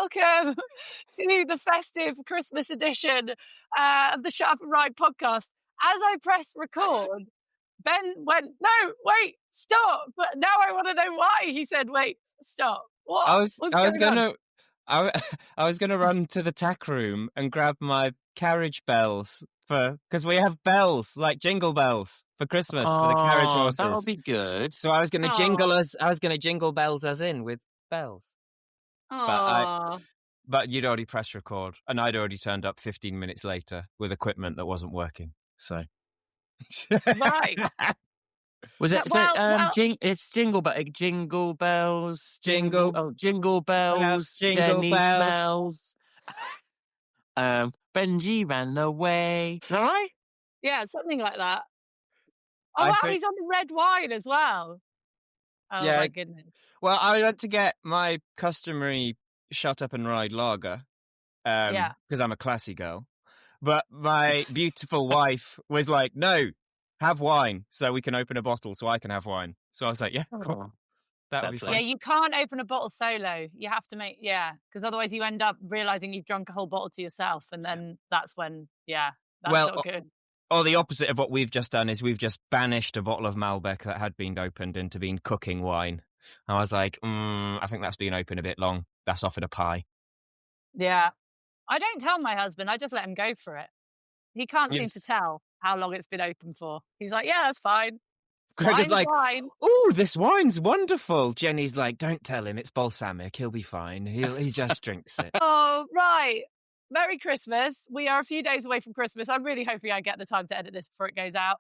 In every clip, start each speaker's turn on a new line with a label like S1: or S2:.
S1: welcome to the festive Christmas edition of the Shut Up and Ride podcast. As I pressed record, Ben went, "No, wait, stop!" But now I want to know why he said, "Wait, stop." What?
S2: I was
S1: going on?
S2: I was gonna run to the tack room and grab my carriage bells because we have bells like jingle bells for Christmas for the carriage horses.
S3: That would be good.
S2: So I was gonna jingle bells as in with bells. But you'd already pressed record, and I'd already turned up 15 minutes later with equipment that wasn't working. So
S1: Right.
S3: Was it? It's jingle bells.
S2: Jingle
S3: bells.
S2: Jingle
S3: Jenny
S2: bells.
S3: smells. Benji ran away. All right.
S1: Yeah, something like that. Oh,
S2: I
S1: wow,
S2: think-
S1: he's on the red wine as well. Oh,
S2: Yeah.
S1: my goodness.
S2: Well, I went to get my customary Shut Up and Ride lager because I'm a classy girl. But my beautiful wife was like, "No, have wine so we can open a bottle so I can have wine." So I was like, "Yeah, cool. That would be fun."
S1: Yeah, you can't open a bottle solo. You have to because otherwise you end up realising you've drunk a whole bottle to yourself, and then that's when, that's not good.
S2: Or the opposite of what we've just done is we've just banished a bottle of Malbec that had been opened into being cooking wine. And I was like, I think that's been open a bit long. That's offered a pie.
S1: Yeah. I don't tell my husband. I just let him go for it. He can't seem to tell how long it's been open for. He's like, yeah, that's fine.
S2: Greg is like,
S1: wine.
S2: "Oh, this wine's wonderful." Jenny's like, "Don't tell him. It's balsamic. He'll be fine. He just drinks it."
S1: Oh, right. Merry Christmas. We are a few days away from Christmas. I'm really hoping I get the time to edit this before it goes out.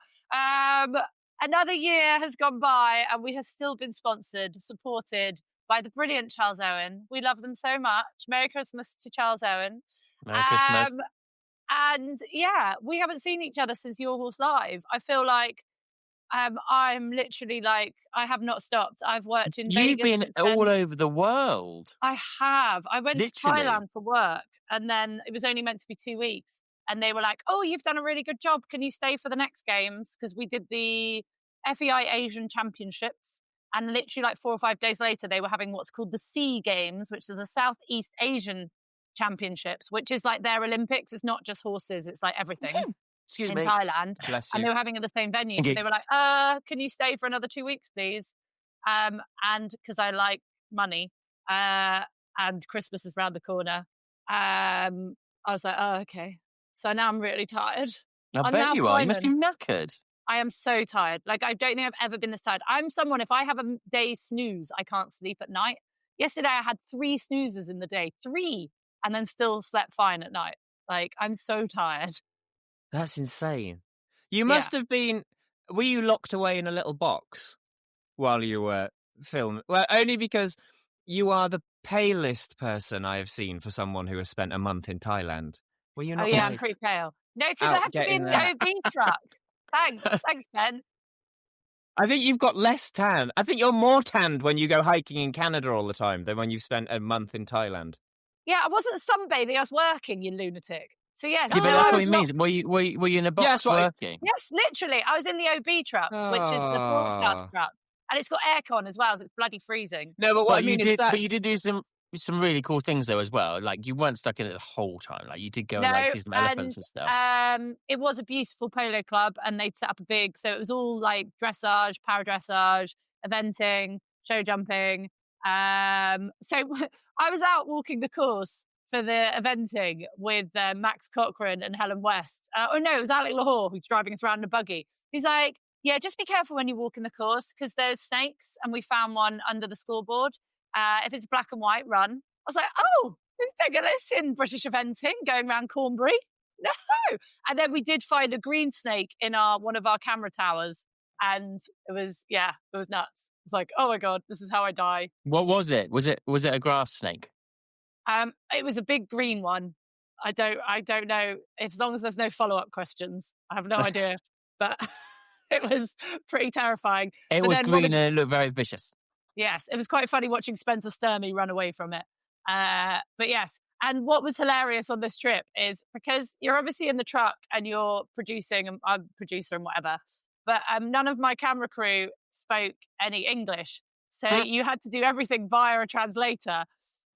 S1: Another year has gone by and we have still been supported by the brilliant Charles Owen. We love them so much. Merry Christmas to Charles Owen.
S3: Merry Christmas.
S1: And yeah, we haven't seen each other since Your Horse Live. I feel like I'm literally like, I have not stopped. I've worked in Vegas.
S3: You've been all over the world.
S1: I have. I went
S3: Literally.
S1: to Thailand for work, and then it was only meant to be 2 weeks. And they were like, "Oh, you've done a really good job. Can you stay for the next games?" Because we did the FEI Asian Championships. And literally like 4 or 5 days later, they were having what's called the SEA Games, which is the Southeast Asian Championships, which is like their Olympics. It's not just horses. It's like everything.
S3: Excuse
S1: in
S3: me.
S1: Thailand.
S2: Bless
S1: And
S2: you.
S1: they were having it at the same venue. So they were like, can you stay for another 2 weeks, please? And because I like money and Christmas is around the corner, I was like, oh, okay. So now I'm really tired.
S3: I bet you are. You must be knackered.
S1: I am so tired. Like, I don't think I've ever been this tired. I'm someone, if I have a day snooze, I can't sleep at night. Yesterday, I had 3 snoozes in the day. 3. And then still slept fine at night. Like, I'm so tired.
S2: That's insane. You must have been... Were you locked away in a little box while you were filming? Well, only because you are the palest person I have seen for someone who has spent a month in Thailand. Were you not?
S1: Oh, yeah, I'm pretty pale. No, because I have to be in the OB truck. Thanks, Ben.
S2: I think you've got less tan. I think you're more tanned when you go hiking in Canada all the time than when you've spent a month in Thailand.
S1: Yeah, I wasn't sunbathing. I was working, you lunatic. So yes.
S3: Yeah, but that's what he means. Were you in a box working?
S1: Yes, literally. I was in the OB truck, which is the broadcast truck. And it's got aircon as well, so it's bloody freezing.
S2: No, but what I mean is that...
S3: But you did do some really cool things though as well. Like, you weren't stuck in it the whole time. Like, you did go and see some elephants and stuff.
S1: It was a beautiful polo club, and they'd set up so it was all like dressage, para dressage, eventing, show jumping. So I was out walking the course for the eventing with Max Cochran and Helen West. It was Alec Lahore who's driving us around in a buggy. He's like, yeah, just be careful when you walk in the course because there's snakes, and we found one under the scoreboard. If it's black and white, run. I was like, oh, who's taking this in British eventing, going around Cornbury? No. And then we did find a green snake in one of our camera towers, and it was nuts. It's like, oh my God, this is how I die.
S3: What was it? Was it a grass snake?
S1: It was a big green one. I don't know. As long as there's no follow-up questions, I have no idea. But it was pretty terrifying.
S3: It was green and it looked very vicious.
S1: Yes, it was quite funny watching Spencer Sturmey run away from it. But yes, and what was hilarious on this trip is because you're obviously in the truck and you're producing, and I'm a producer and whatever, but none of my camera crew spoke any English. So you had to do everything via a translator.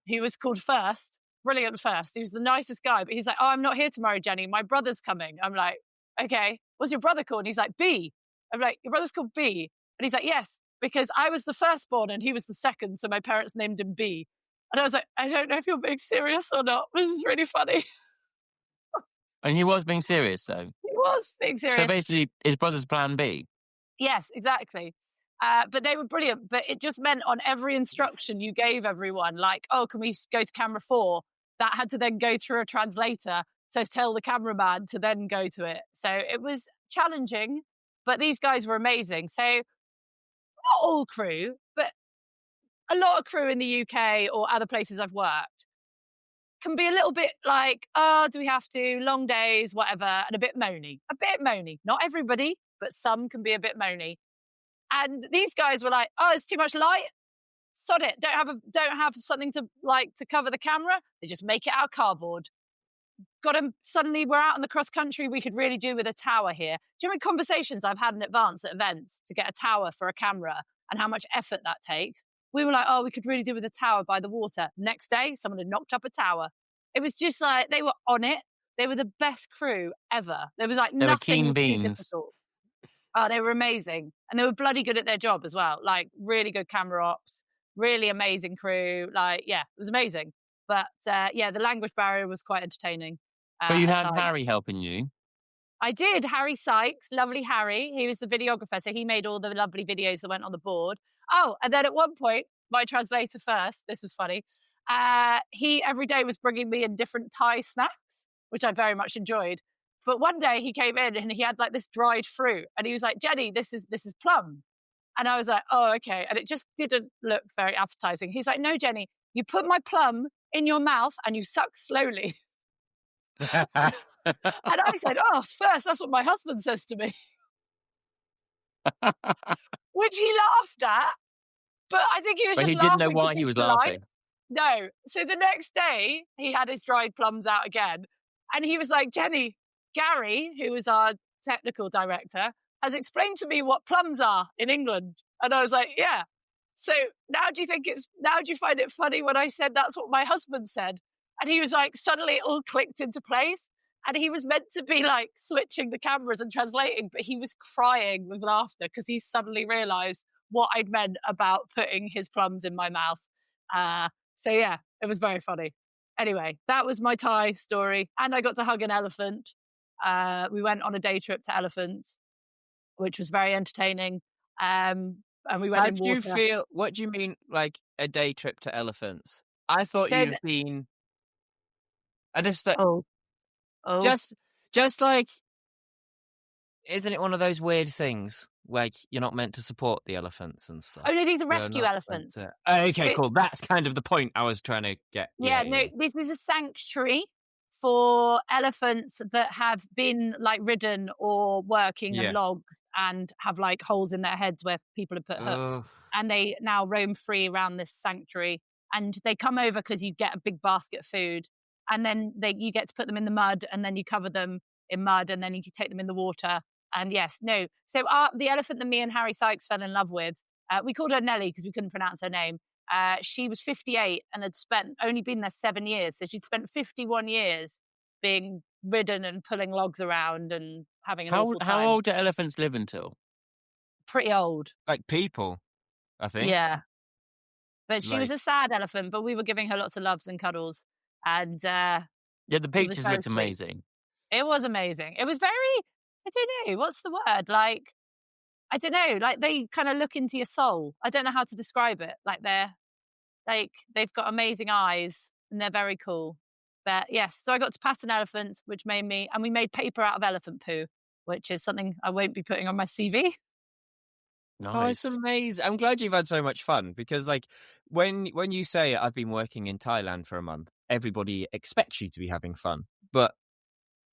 S1: he was called First, brilliant First. He was the nicest guy, but he's like, oh, I'm not here tomorrow, Jenny. My brother's coming. I'm like, okay, what's your brother called? And he's like, B. I'm like, your brother's called B. And he's like, yes, because I was the firstborn and he was the second, so my parents named him B. And I was like, I don't know if you're being serious or not. This is really funny.
S3: And he was being serious, though.
S1: He was being serious.
S3: So basically, his brother's plan B.
S1: Yes, exactly. But they were brilliant. But it just meant on every instruction you gave everyone, like, oh, can we go to camera 4? That had to then go through a translator to tell the cameraman to then go to it. So it was challenging, but these guys were amazing. So not all crew, but a lot of crew in the UK or other places I've worked can be a little bit like, oh, do we have to? Long days, whatever, and a bit moany. A bit moany. Not everybody, but some can be a bit moany. And these guys were like, oh, it's too much light. Sod it. Don't have something to cover the camera. They just make it out of cardboard. Suddenly we're out in the cross country. We could really do with a tower here. Do you remember conversations I've had in advance at events to get a tower for a camera and how much effort that takes? We were like, oh, we could really do with a tower by the water. Next day, someone had knocked up a tower. It was just like, they were on it. They were the best crew ever. There was like
S3: they
S1: nothing
S3: were keen
S1: too difficult. Oh, they were amazing. And they were bloody good at their job as well. Like really good camera ops, really amazing crew. Like, yeah, it was amazing. But yeah, the language barrier was quite entertaining.
S3: But you had Harry helping you.
S1: I did. Harry Sykes, lovely Harry. He was the videographer. So he made all the lovely videos that went on the board. Oh, and then at one point, my translator First, this was funny. He every day was bringing me in different Thai snacks, which I very much enjoyed. But one day he came in and he had like this dried fruit and he was like, Jenny, this is plum. And I was like, oh, okay. And it just didn't look very appetizing. He's like, no, Jenny, you put my plum in your mouth and you suck slowly. And I said, oh, First, that's what my husband says to me. Which he laughed at. But I think he was
S3: but
S1: just
S3: he
S1: laughing.
S3: Didn't know why he was laughing.
S1: No. So the next day, he had his dried plums out again. And he was like, Jenny, Gary, who was our technical director, has explained to me what plums are in England. And I was like, yeah. So now do you find it funny when I said that's what my husband said? And he was like, suddenly it all clicked into place. And he was meant to be like switching the cameras and translating, but he was crying with laughter because he suddenly realized what I'd meant about putting his plums in my mouth. So yeah, it was very funny. Anyway, that was my Thai story. And I got to hug an elephant. We went on a day trip to elephants, which was very entertaining. And we went in water.
S2: How did you feel? What do you mean, like a day trip to elephants? I thought you'd have been. I just thought.
S1: Oh.
S2: Just like, isn't it one of those weird things? Like you're not meant to support the elephants and stuff.
S1: Oh no, these are rescue elephants.
S2: Okay, cool. That's kind of the point I was trying to get.
S1: Yeah. This is a sanctuary for elephants that have been like ridden or working and logged and have like holes in their heads where people have put hooks. And they now roam free around this sanctuary. And they come over because you get a big basket of food. And then you get to put them in the mud and then you cover them in mud and then you can take them in the water. And so the elephant that me and Harry Sykes fell in love with, we called her Nellie because we couldn't pronounce her name. She was 58 and had only been there 7 years. So she'd spent 51 years being ridden and pulling logs around and having an awful time.
S3: How old do elephants live until?
S1: Pretty old.
S2: Like people, I think.
S1: Yeah. But she was a sad elephant, but we were giving her lots of loves and cuddles. And
S3: the pictures looked amazing.
S1: It was amazing. It was very, I don't know, what's the word? Like, I don't know, like they kind of look into your soul. I don't know how to describe it. Like they've got amazing eyes and they're very cool. But yes, so I got to pat an elephant, which made me, and we made paper out of elephant poo, which is something I won't be putting on my CV.
S3: Nice.
S2: Oh, it's amazing. I'm glad you've had so much fun because like when you say I've been working in Thailand for a month, everybody expects you to be having fun. But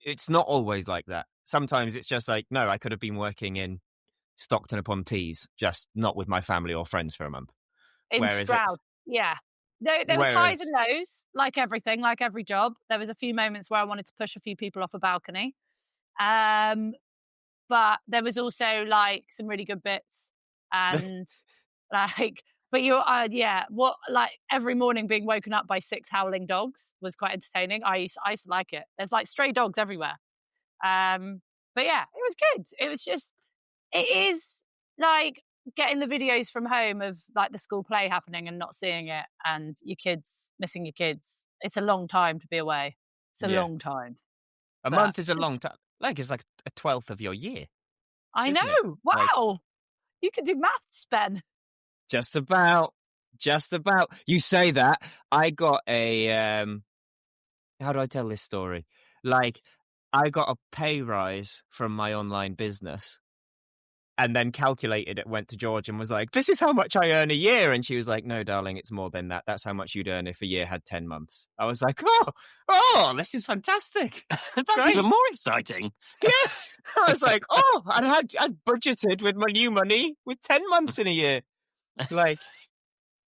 S2: it's not always like that. Sometimes it's just like, no, I could have been working in Stockton-upon-Tees, just not with my family or friends for a month.
S1: In Stroud, yeah. There was highs and lows, like everything, like every job. There was a few moments where I wanted to push a few people off a balcony. But there was also like some really good bits. And like But you're, what, like every morning being woken up by 6 howling dogs was quite entertaining. I used to like it. There's like stray dogs everywhere. But yeah, it was good. It was just, it is like getting the videos from home of like the school play happening and not seeing it, and your kids missing your kids. It's a long time to be away. It's a long time.
S2: A month is a long time. Like, it's like a 12th of your year.
S1: I know. Wow. Like, you can do maths, Ben.
S2: Just about. You say that. I got a, how do I tell this story? Like, I got a pay rise from my online business and then calculated it, went to George and was like, this is how much I earn a year. And she was like, no, darling, it's more than that. That's how much you'd earn if a year had 10 months. I was like, oh, this is fantastic.
S3: That's even more exciting.
S2: Yeah. I was like, I'd budgeted with my new money with 10 months in a year. Like,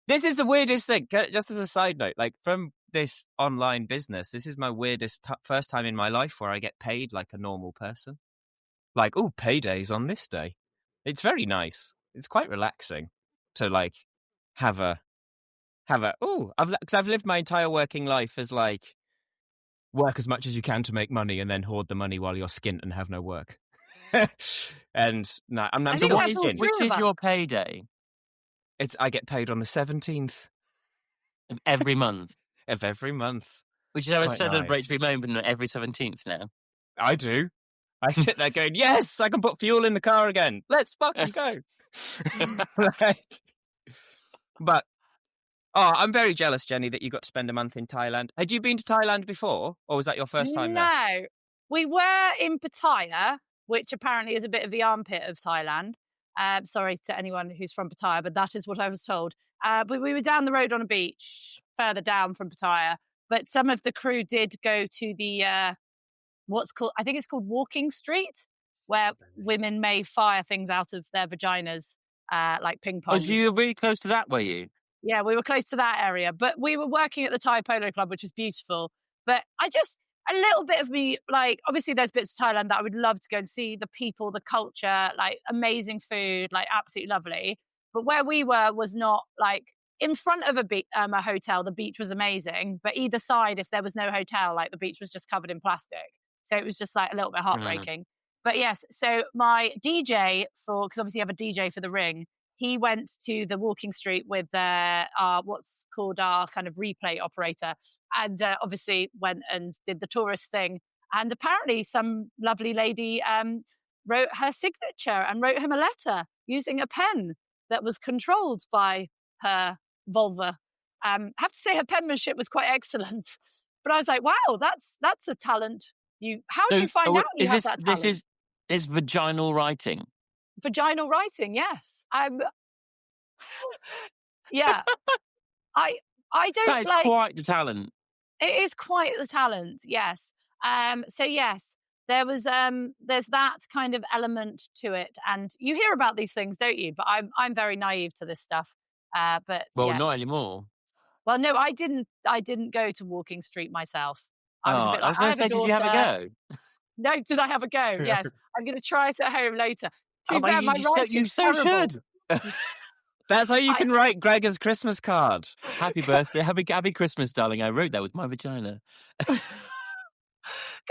S2: this is the weirdest thing. Just as a side note, like, from this online business, this is my weirdest first time in my life where I get paid like a normal person. Like, payday's on this day. It's very nice. It's quite relaxing to like have a. Because I've lived my entire working life as like work as much as you can to make money and then hoard the money while you're skint and have no work. And no, I'm not.
S3: Which is your payday?
S2: I get paid on the 17th
S3: of every month.
S2: Of every month.
S3: Which is how I celebrate to be moment every 17th now.
S2: I do. I sit there going, yes, I can put fuel in the car again. Let's fucking go. But, I'm very jealous, Jenny, that you got to spend a month in Thailand. Had you been to Thailand before, or was that your first time there?
S1: No. We were in Pattaya, which apparently is a bit of the armpit of Thailand. Sorry to anyone who's from Pattaya, but that is what I was told. But we were down the road on a beach, further down from Pattaya. But some of the crew did go to the, I think it's called Walking Street, where women may fire things out of their vaginas, like ping pong.
S3: Oh, so you were really close to that, were you?
S1: Yeah, we were close to that area. But we were working at the Thai Polo Club, which is beautiful. But a little bit of me, like, obviously there's bits of Thailand that I would love to go and see, the people, the culture, like amazing food, like absolutely lovely. But where we were was not like in front of a hotel. The beach was amazing, but either side, if there was no hotel, like the beach was just covered in plastic. So it was just like a little bit heartbreaking. But yes, so my DJ because obviously I have a DJ for the Ring, he went to the Walking Street with what's called our kind of replay operator, and obviously went and did the tourist thing. And apparently some lovely lady wrote her signature and wrote him a letter using a pen that was controlled by her vulva. Have to say her penmanship was quite excellent. But I was like, wow, that's a talent. How do you find out you have that talent?
S3: This is vaginal writing.
S1: Vaginal writing, yes. Yeah. I don't.
S3: That is quite the talent.
S1: It is quite the talent, yes. So yes, there's that kind of element to it, and you hear about these things, don't you? But I'm very naive to this stuff. But yes.
S3: Not anymore.
S1: Well, no, I didn't go to Walking Street myself. I was a bit like,
S3: I was going to say, did you have a go?
S1: No, did I have a go? Yes. I'm going to try it at home later. Too bad my writing's
S3: terrible. Should.
S2: That's how you can write Gregor's Christmas card.
S3: Happy birthday, happy Christmas, darling. I wrote that with my vagina.
S1: Can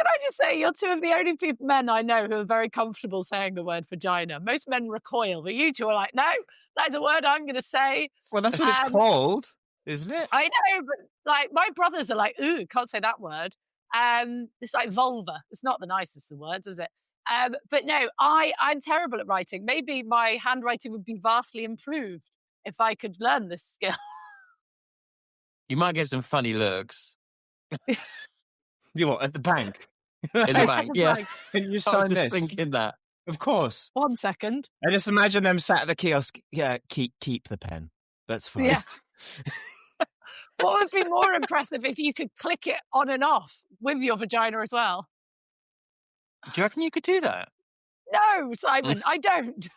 S1: I just say, you're two of the only men I know who are very comfortable saying the word vagina. Most men recoil, but you two are like, no, that's a word I'm going to say.
S2: Well, that's what it's called, isn't it?
S1: I know, but like my brothers are like, ooh, can't say that word. It's like vulva. It's not the nicest of words, is it? But no, I'm terrible at writing. Maybe my handwriting would be vastly improved if I could learn this skill.
S3: You might get some funny looks.
S2: You what, at the bank?
S3: In the bank, yeah.
S2: Can you sign this?
S3: Thinking that.
S2: Of course.
S1: 1 second.
S2: I just imagine them sat at the kiosk. Yeah, keep the pen. That's fine.
S1: Yeah. What would be more impressive if you could click it on and off with your vagina as well?
S3: Do you reckon you could do that?
S1: No, Simon, I don't.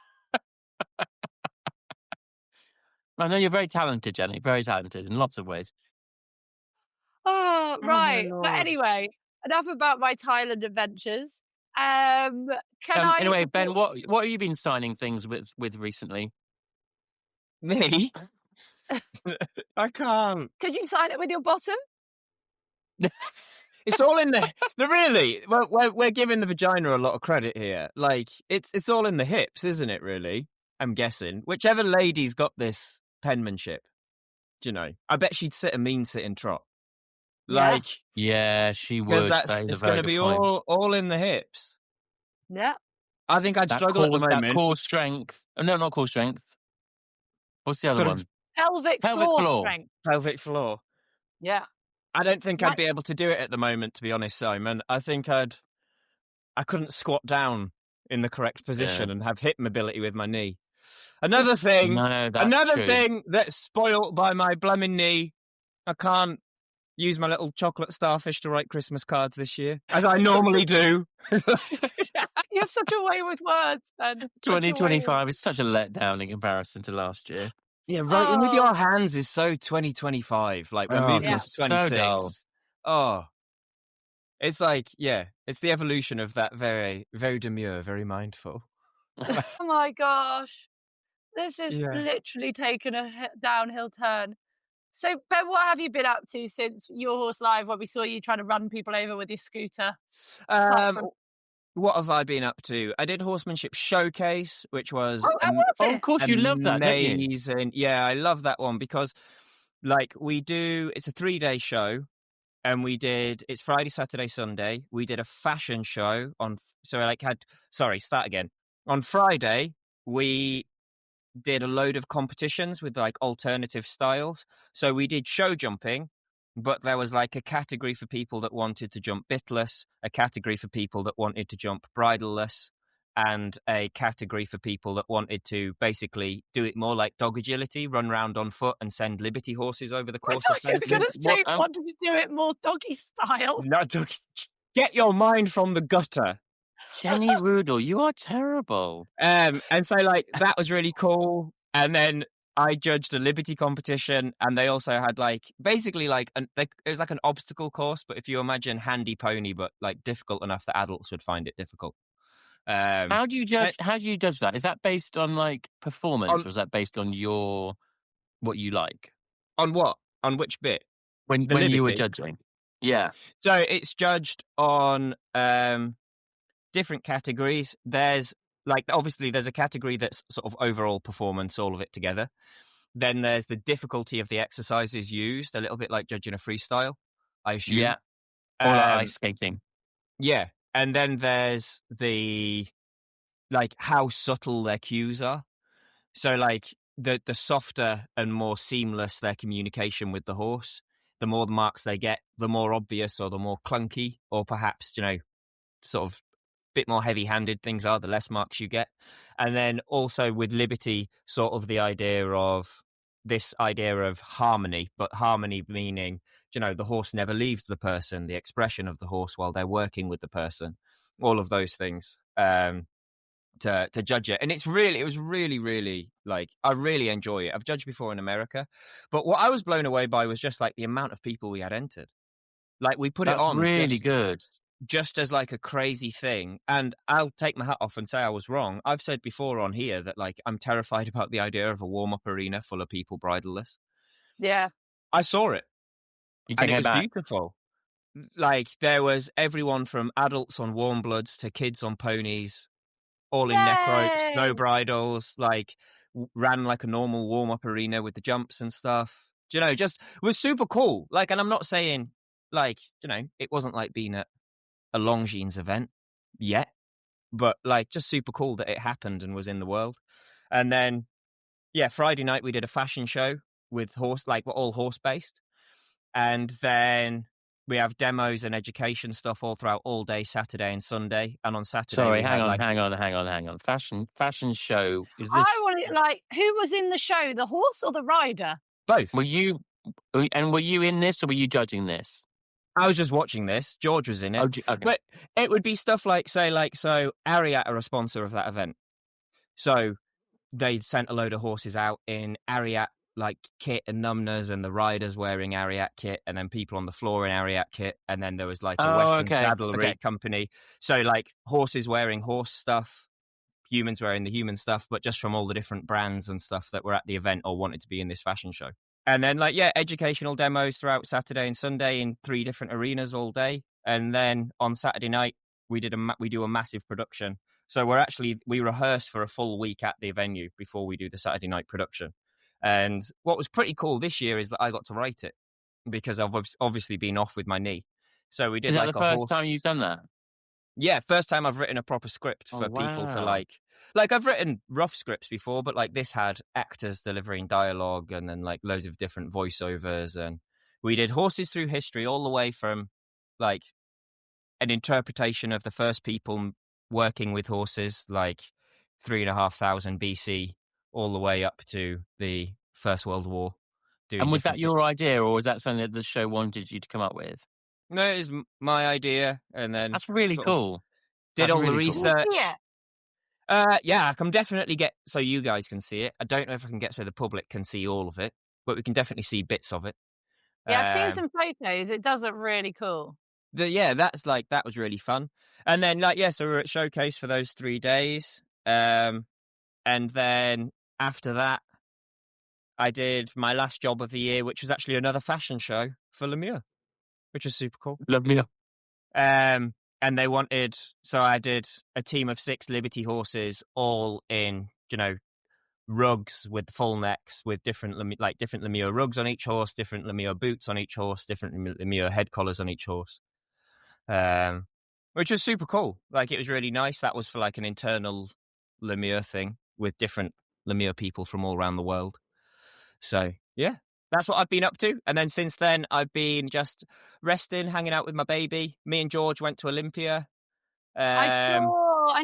S3: I know you're very talented, Jenny. Very talented in lots of ways.
S1: Oh, right. But anyway, enough about my Thailand adventures.
S3: Anyway, Ben, what have you been signing things with recently?
S2: Me? I can't.
S1: Could you sign it with your bottom?
S2: It's all in the really. Well, we're giving the vagina a lot of credit here. Like it's all in the hips, isn't it? Really, I'm guessing. Whichever lady's got this penmanship, do you know? I bet she'd sit a mean sitting trot. Like,
S3: yeah, she would.
S2: It's going to be all in the hips.
S1: Yeah.
S2: I think I'd struggle at the moment.
S3: That core strength. Oh, no, not core strength. What's the other one?
S1: Pelvic floor strength.
S2: Pelvic floor.
S1: Yeah.
S2: I don't think I'd be able to do it at the moment, to be honest, Simon. I think I couldn't squat down in the correct position and have hip mobility with my knee. Another thing that's spoiled by my blooming knee, I can't use my little chocolate starfish to write Christmas cards this year, as I normally do.
S1: You have such a way with words, Ben.
S3: 2025 is such a letdown in comparison to last year.
S2: Yeah, writing with your hands is so 2025. Like, we're moving into 26. So it's like, it's the evolution of that very, very demure, very mindful.
S1: Oh my gosh. This is literally taken a downhill turn. So, Ben, what have you been up to since Your Horse Live, where we saw you trying to run people over with your scooter?
S2: What have I been up to? I did Horsemanship Showcase, which was
S3: of course you love that, don't you?
S2: Amazing. Yeah, I love that one because, like, it's a 3-day show, and it's Friday, Saturday, Sunday. We did a fashion show on Friday, we did a load of competitions with like alternative styles. So we did show jumping, but there was like a category for people that wanted to jump bitless, a category for people that wanted to jump bridleless, and a category for people that wanted to basically do it more like dog agility, run round on foot and send Liberty horses over the course of fences.
S1: You were going to say, wanted to do it more doggy style.
S2: Not doggy. Get your mind from the gutter.
S3: Jenny Rudel, you are terrible.
S2: And so, like, that was really cool. And then I judged a Liberty competition, and they also had, like, basically, like, it was like an obstacle course, but if you imagine Handy Pony, but, like, difficult enough that adults would find it difficult.
S3: How do you judge that? Is that based on, like, performance, or is that based on what you like?
S2: On what? On which bit?
S3: When you were judging? Yeah.
S2: So it's judged on different categories. There's obviously there's a category that's sort of overall performance, all of it together. Then there's the difficulty of the exercises used, a little bit like judging a freestyle, I assume.
S3: Yeah. Or ice skating.
S2: Yeah. And then there's the, like, how subtle their cues are. So, like, the softer and more seamless their communication with the horse, the more the marks they get, the more obvious or the more clunky, or perhaps, sort of bit more heavy-handed things are, the less marks you get. And then also with Liberty, sort of the idea of harmony, but harmony meaning, the horse never leaves the person, the expression of the horse while they're working with the person, all of those things to judge it. And it was really, really, like, I really enjoy it. I've judged before in America, but what I was blown away by was just like the amount of people we had entered. Like, we put it on.
S3: That's really good.
S2: Just as like a crazy thing. And I'll take my hat off and say I was wrong. I've said before on here that, like, I'm terrified about the idea of a warm-up arena full of people bridleless.
S1: Yeah.
S2: I saw it. And it was beautiful. Like, there was everyone from adults on warm bloods to kids on ponies, all in neck ropes, no bridles, like, ran like a normal warm-up arena with the jumps and stuff. Just was super cool. Like, and I'm not saying, like, it wasn't like being at a Longines event yet, but, like, just super cool that it happened and was in the world. And then, Friday night we did a fashion show with we're all horse based. And then we have demos and education stuff all throughout all day Saturday and Sunday. And on Saturday,
S3: hang on. Fashion show. Is this?
S1: I want it, like, who was in the show, the horse or the rider?
S2: Both.
S3: Were you in this, or were you judging this?
S2: I was just watching this. George was in it.
S3: Oh, okay.
S2: But it would be stuff like, so Ariat are a sponsor of that event. So they sent a load of horses out in Ariat, like, kit and numbness, and the riders wearing Ariat kit, and then people on the floor in Ariat kit. And then there was, like, a Western Saddlery company. So, like, horses wearing horse stuff. humans wearing the human stuff, but just from all the different brands and stuff that were at the event or wanted to be in this fashion show. And then, educational demos throughout Saturday and Sunday in 3 different arenas all day. And then on Saturday night, we do a massive production. So we rehearse for a full week at the venue before we do the Saturday night production. And what was pretty cool this year is that I got to write it because I've obviously been off with my knee. So we did
S3: Is that the first time you've done that?
S2: Yeah, first time I've written a proper script for people to like I've written rough scripts before, but like this had actors delivering dialogue and then like loads of different voiceovers. And we did horses through history all the way from like an interpretation of the first people working with horses, like 3,500 BC, all the way up to the First World War.
S3: And was that your idea, or was that something that the show wanted you to come up with?
S2: No, it was my idea, and then
S3: that's really cool.
S2: Did all the research.
S1: Yeah,
S2: I can definitely get so you guys can see it. I don't know if I can get so the public can see all of it, but we can definitely see bits of it.
S1: Yeah, I've seen some photos. It does look really cool.
S2: That was really fun. And then so we were at Showcase for those 3 days, and then after that, I did my last job of the year, which was actually another fashion show for Lemieux, which was super cool.
S3: Lemieux.
S2: And they wanted, so I did a team of 6 Liberty horses, all in, rugs with full necks, with different Lemieux rugs on each horse, different Lemieux boots on each horse, different Lemieux head collars on each horse, which was super cool. Like, it was really nice. That was for like an internal Lemieux thing with different Lemieux people from all around the world. So, yeah. That's what I've been up to. And then since then, I've been just resting, hanging out with my baby. Me and George went to Olympia.
S1: And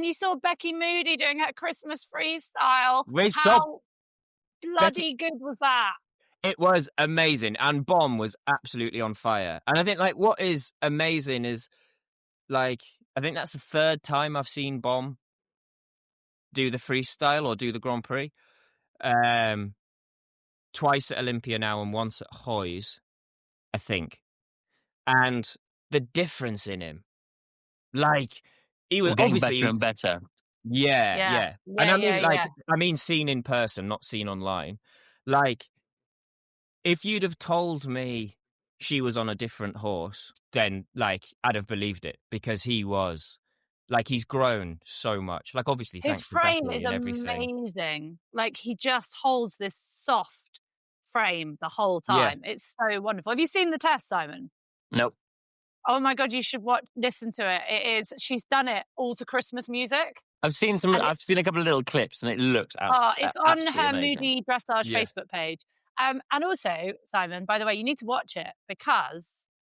S1: you saw Becky Moody doing her Christmas freestyle.
S2: How
S1: bloody good was that?
S2: It was amazing. And Bomb was absolutely on fire. And I think, what is amazing is, I think that's the 3rd time I've seen Bomb do the freestyle or do the Grand Prix. Twice at Olympia now and once at Hoyes, I think. And the difference in him, he was
S3: getting
S2: obviously
S3: better and better.
S2: Yeah. And I mean seen in person, not seen online. If you'd have told me she was on a different horse, then I'd have believed it, because he was he's grown so much. Obviously,
S1: his frame is amazing. He just holds this soft frame the whole time. Yeah. It's so wonderful. Have you seen the test, Simon?
S3: Nope.
S1: Oh my God, you should listen to it. She's done it all to Christmas music.
S3: I've seen I've seen a couple of little clips, and it looks
S1: it's on her
S3: amazing.
S1: Moody Dressage Facebook page. And also, Simon, by the way, you need to watch it, because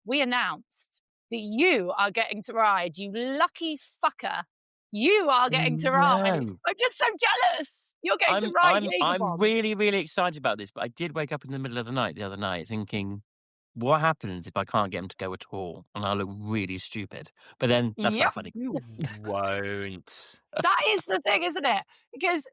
S1: we announced that you are getting to ride. You lucky fucker. You are getting to ride. I'm just so jealous. You're getting to ride.
S3: I'm really, really excited about this, but I did wake up in the middle of the night the other night thinking, what happens if I can't get him to go at all? And I look really stupid. But then that's quite funny.
S2: You won't.
S1: That is the thing, isn't it? Because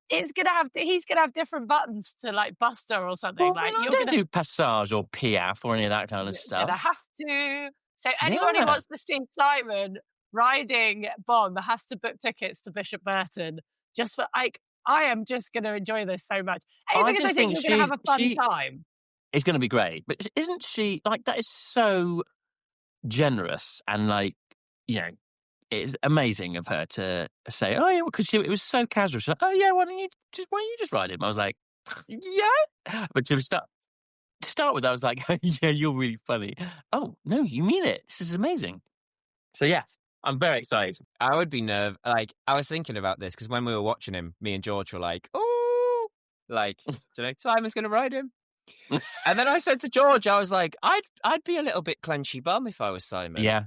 S1: he's gonna have different buttons to Buster or something.
S3: Well, you're don't do Passage or Piaf or any of that kind of stuff.
S1: Gonna have to. So anyone who wants to see Simon riding Bomb has to book tickets to Bishop Burton. Just for I am just going to enjoy this so much. Because I think you're going to have a fun time.
S3: It's going to be great. But isn't she, that is so generous, and it's amazing of her to say, oh yeah, because it was so casual. She's like, oh yeah, why don't you just ride him? I was like, yeah. But to start with, I was like, yeah, you're really funny. Oh no, you mean it. This is amazing. So yeah. I'm very excited.
S2: I would be nervous. I was thinking about this because when we were watching him, me and George were like, "Oh, Simon's going to ride him." And then I said to George, I was like, "I'd be a little bit clenchy bum if I was Simon."
S3: Yeah,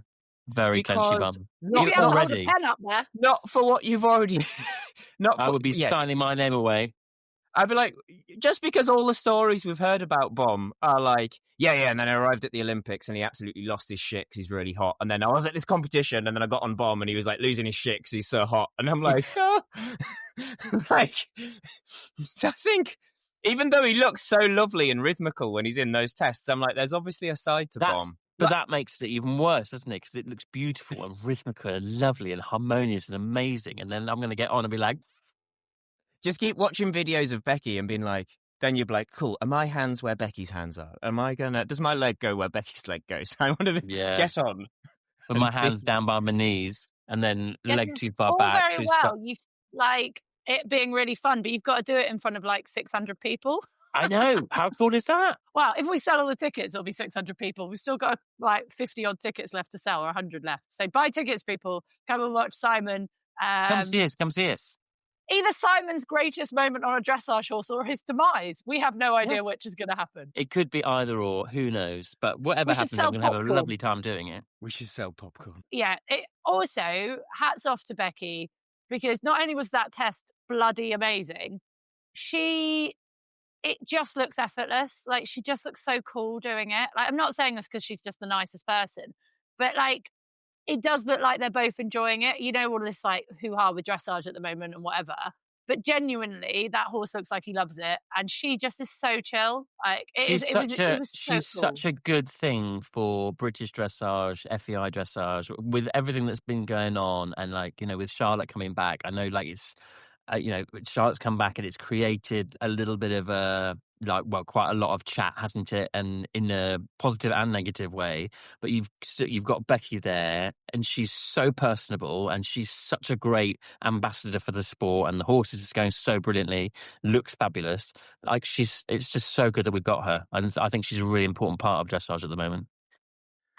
S3: very clenchy bum.
S1: You'll be able to hold a pen up there.
S2: Not for what you've already.
S3: I would be signing my name away.
S2: I'd be like, just because all the stories we've heard about Bomb are yeah, and then I arrived at the Olympics and he absolutely lost his shit because he's really hot. And then I was at this competition and then I got on Bomb and he was losing his shit because he's so hot. And I'm like, oh. I think even though he looks so lovely and rhythmical when he's in those tests, I'm like, there's obviously a side to Bomb.
S3: But that makes it even worse, doesn't it? Because it looks beautiful and rhythmical and lovely and harmonious and amazing. And then I'm going to get on and be like...
S2: Just keep watching videos of Becky and being like, then you're like, cool, are my hands where Becky's hands are? Does my leg go where Becky's leg goes? I want to get on.
S3: With my hands down by my knees and then leg too far
S1: all
S3: back.
S1: Very well. You like it being really fun, but you've got to do it in front of like 600 people.
S3: I know. How cool is that?
S1: Well, if we sell all the tickets, it'll be 600 people. We've still got like 50 odd tickets left to sell, or 100 left. So buy tickets, people. Come and watch Simon.
S3: Come see us.
S1: Either Simon's greatest moment on a dressage horse or his demise. We have no idea which is going to happen.
S3: It could be either or. Who knows? But whatever happens, I'm going to have a lovely time doing it.
S2: We should sell popcorn.
S1: Yeah. Also, hats off to Becky, because not only was that test bloody amazing, it just looks effortless. Like, she just looks so cool doing it. Like, I'm not saying this because she's just the nicest person, but like, it does look like they're both enjoying it. You know, all this like hoo-ha with dressage at the moment and whatever. But genuinely, that horse looks like he loves it, and she just is so chill. Like,
S3: she's
S1: she's
S3: such a good thing for British dressage, FEI dressage, with everything that's been going on, and like, you know, with Charlotte coming back. I know, like, it's Charlotte's come back, and it's created a little bit of quite a lot of chat, hasn't it? And in a positive and negative way. But you've got Becky there, and she's so personable, and she's such a great ambassador for the sport, and the horse is just going so brilliantly, looks fabulous. Like, it's just so good that we've got her. And I think she's a really important part of dressage at the moment.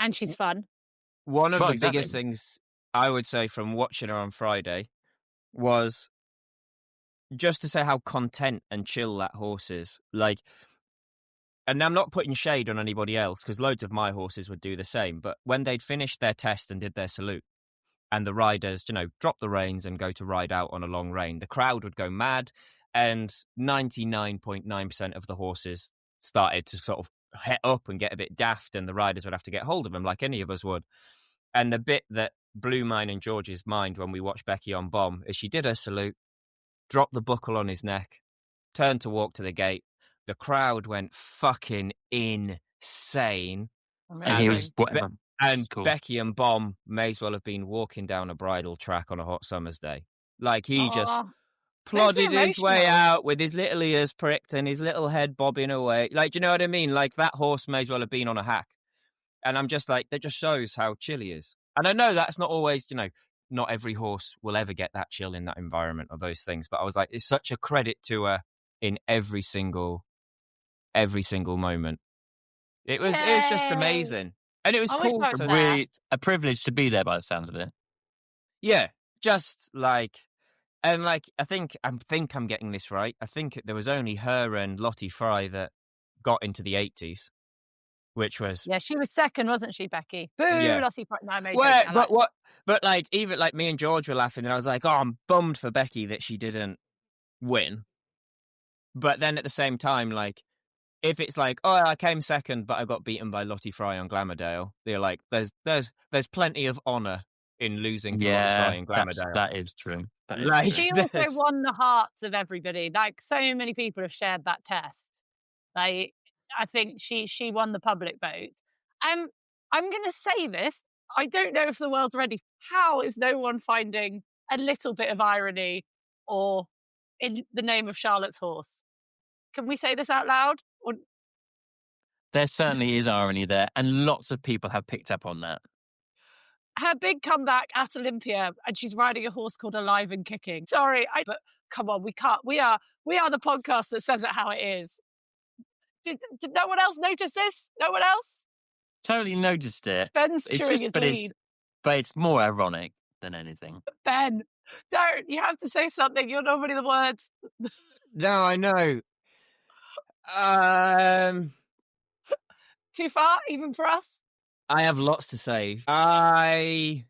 S1: And she's fun.
S2: One of the biggest things I would say from watching her on Friday was just to say how content and chill that horse is. Like, and I'm not putting shade on anybody else, because loads of my horses would do the same, but when they'd finished their test and did their salute, and the riders, drop the reins and go to ride out on a long rein, the crowd would go mad, and 99.9% of the horses started to sort of het up and get a bit daft, and the riders would have to get hold of them like any of us would. And the bit that blew mine and George's mind when we watched Becky on Bomb is she did her salute, dropped the buckle on his neck, turned to walk to the gate. The crowd went fucking insane.
S3: And he was whatever.
S2: And cool. Becky and Bomb may as well have been walking down a bridle track on a hot summer's day. Like, he just plodded his way out with his little ears pricked and his little head bobbing away. Like, do you know what I mean? Like, that horse may as well have been on a hack. And I'm just like, that just shows how chill he is. And I know that's not always, not every horse will ever get that chill in that environment or those things. But I was like, it's such a credit to her in every single moment. It was just amazing. And it was cool.
S3: Really a privilege to be there by the sounds of it.
S2: Yeah. Just like, and like, I think I'm getting this right. I think there was only her and Lottie Fry that got into the 80s. Which was...
S1: Yeah, she was second, wasn't she, Becky? Boo, yeah. Lottie Fry. No, I made
S2: But like, even like me and George were laughing, and I was like, oh, I'm bummed for Becky that she didn't win. But then at the same time, like, if it's like, oh, I came second, but I got beaten by Lottie Fry on Glamourdale, they're like, there's plenty of honour in losing to Lottie Fry in Glamourdale.
S3: That is true.
S1: She also won the hearts of everybody. Like, so many people have shared that test. Like, I think she won the public vote. I'm going to say this. I don't know if the world's ready. How is no one finding a little bit of irony or in the name of Charlotte's horse? Can we say this out loud? Or...
S3: There certainly is irony there, and lots of people have picked up on that.
S1: Her big comeback at Olympia, and she's riding a horse called Alive and Kicking. Sorry, but come on, we can't. We are the podcast that says it how it is. Did no one else notice this? No one else?
S3: Totally noticed it.
S1: Ben's chewing his lead.
S3: But it's more ironic than anything.
S1: Ben, don't. You have to say something. You're nobody the words.
S2: No, I know.
S1: Too far, even for us?
S2: I have lots to say. Only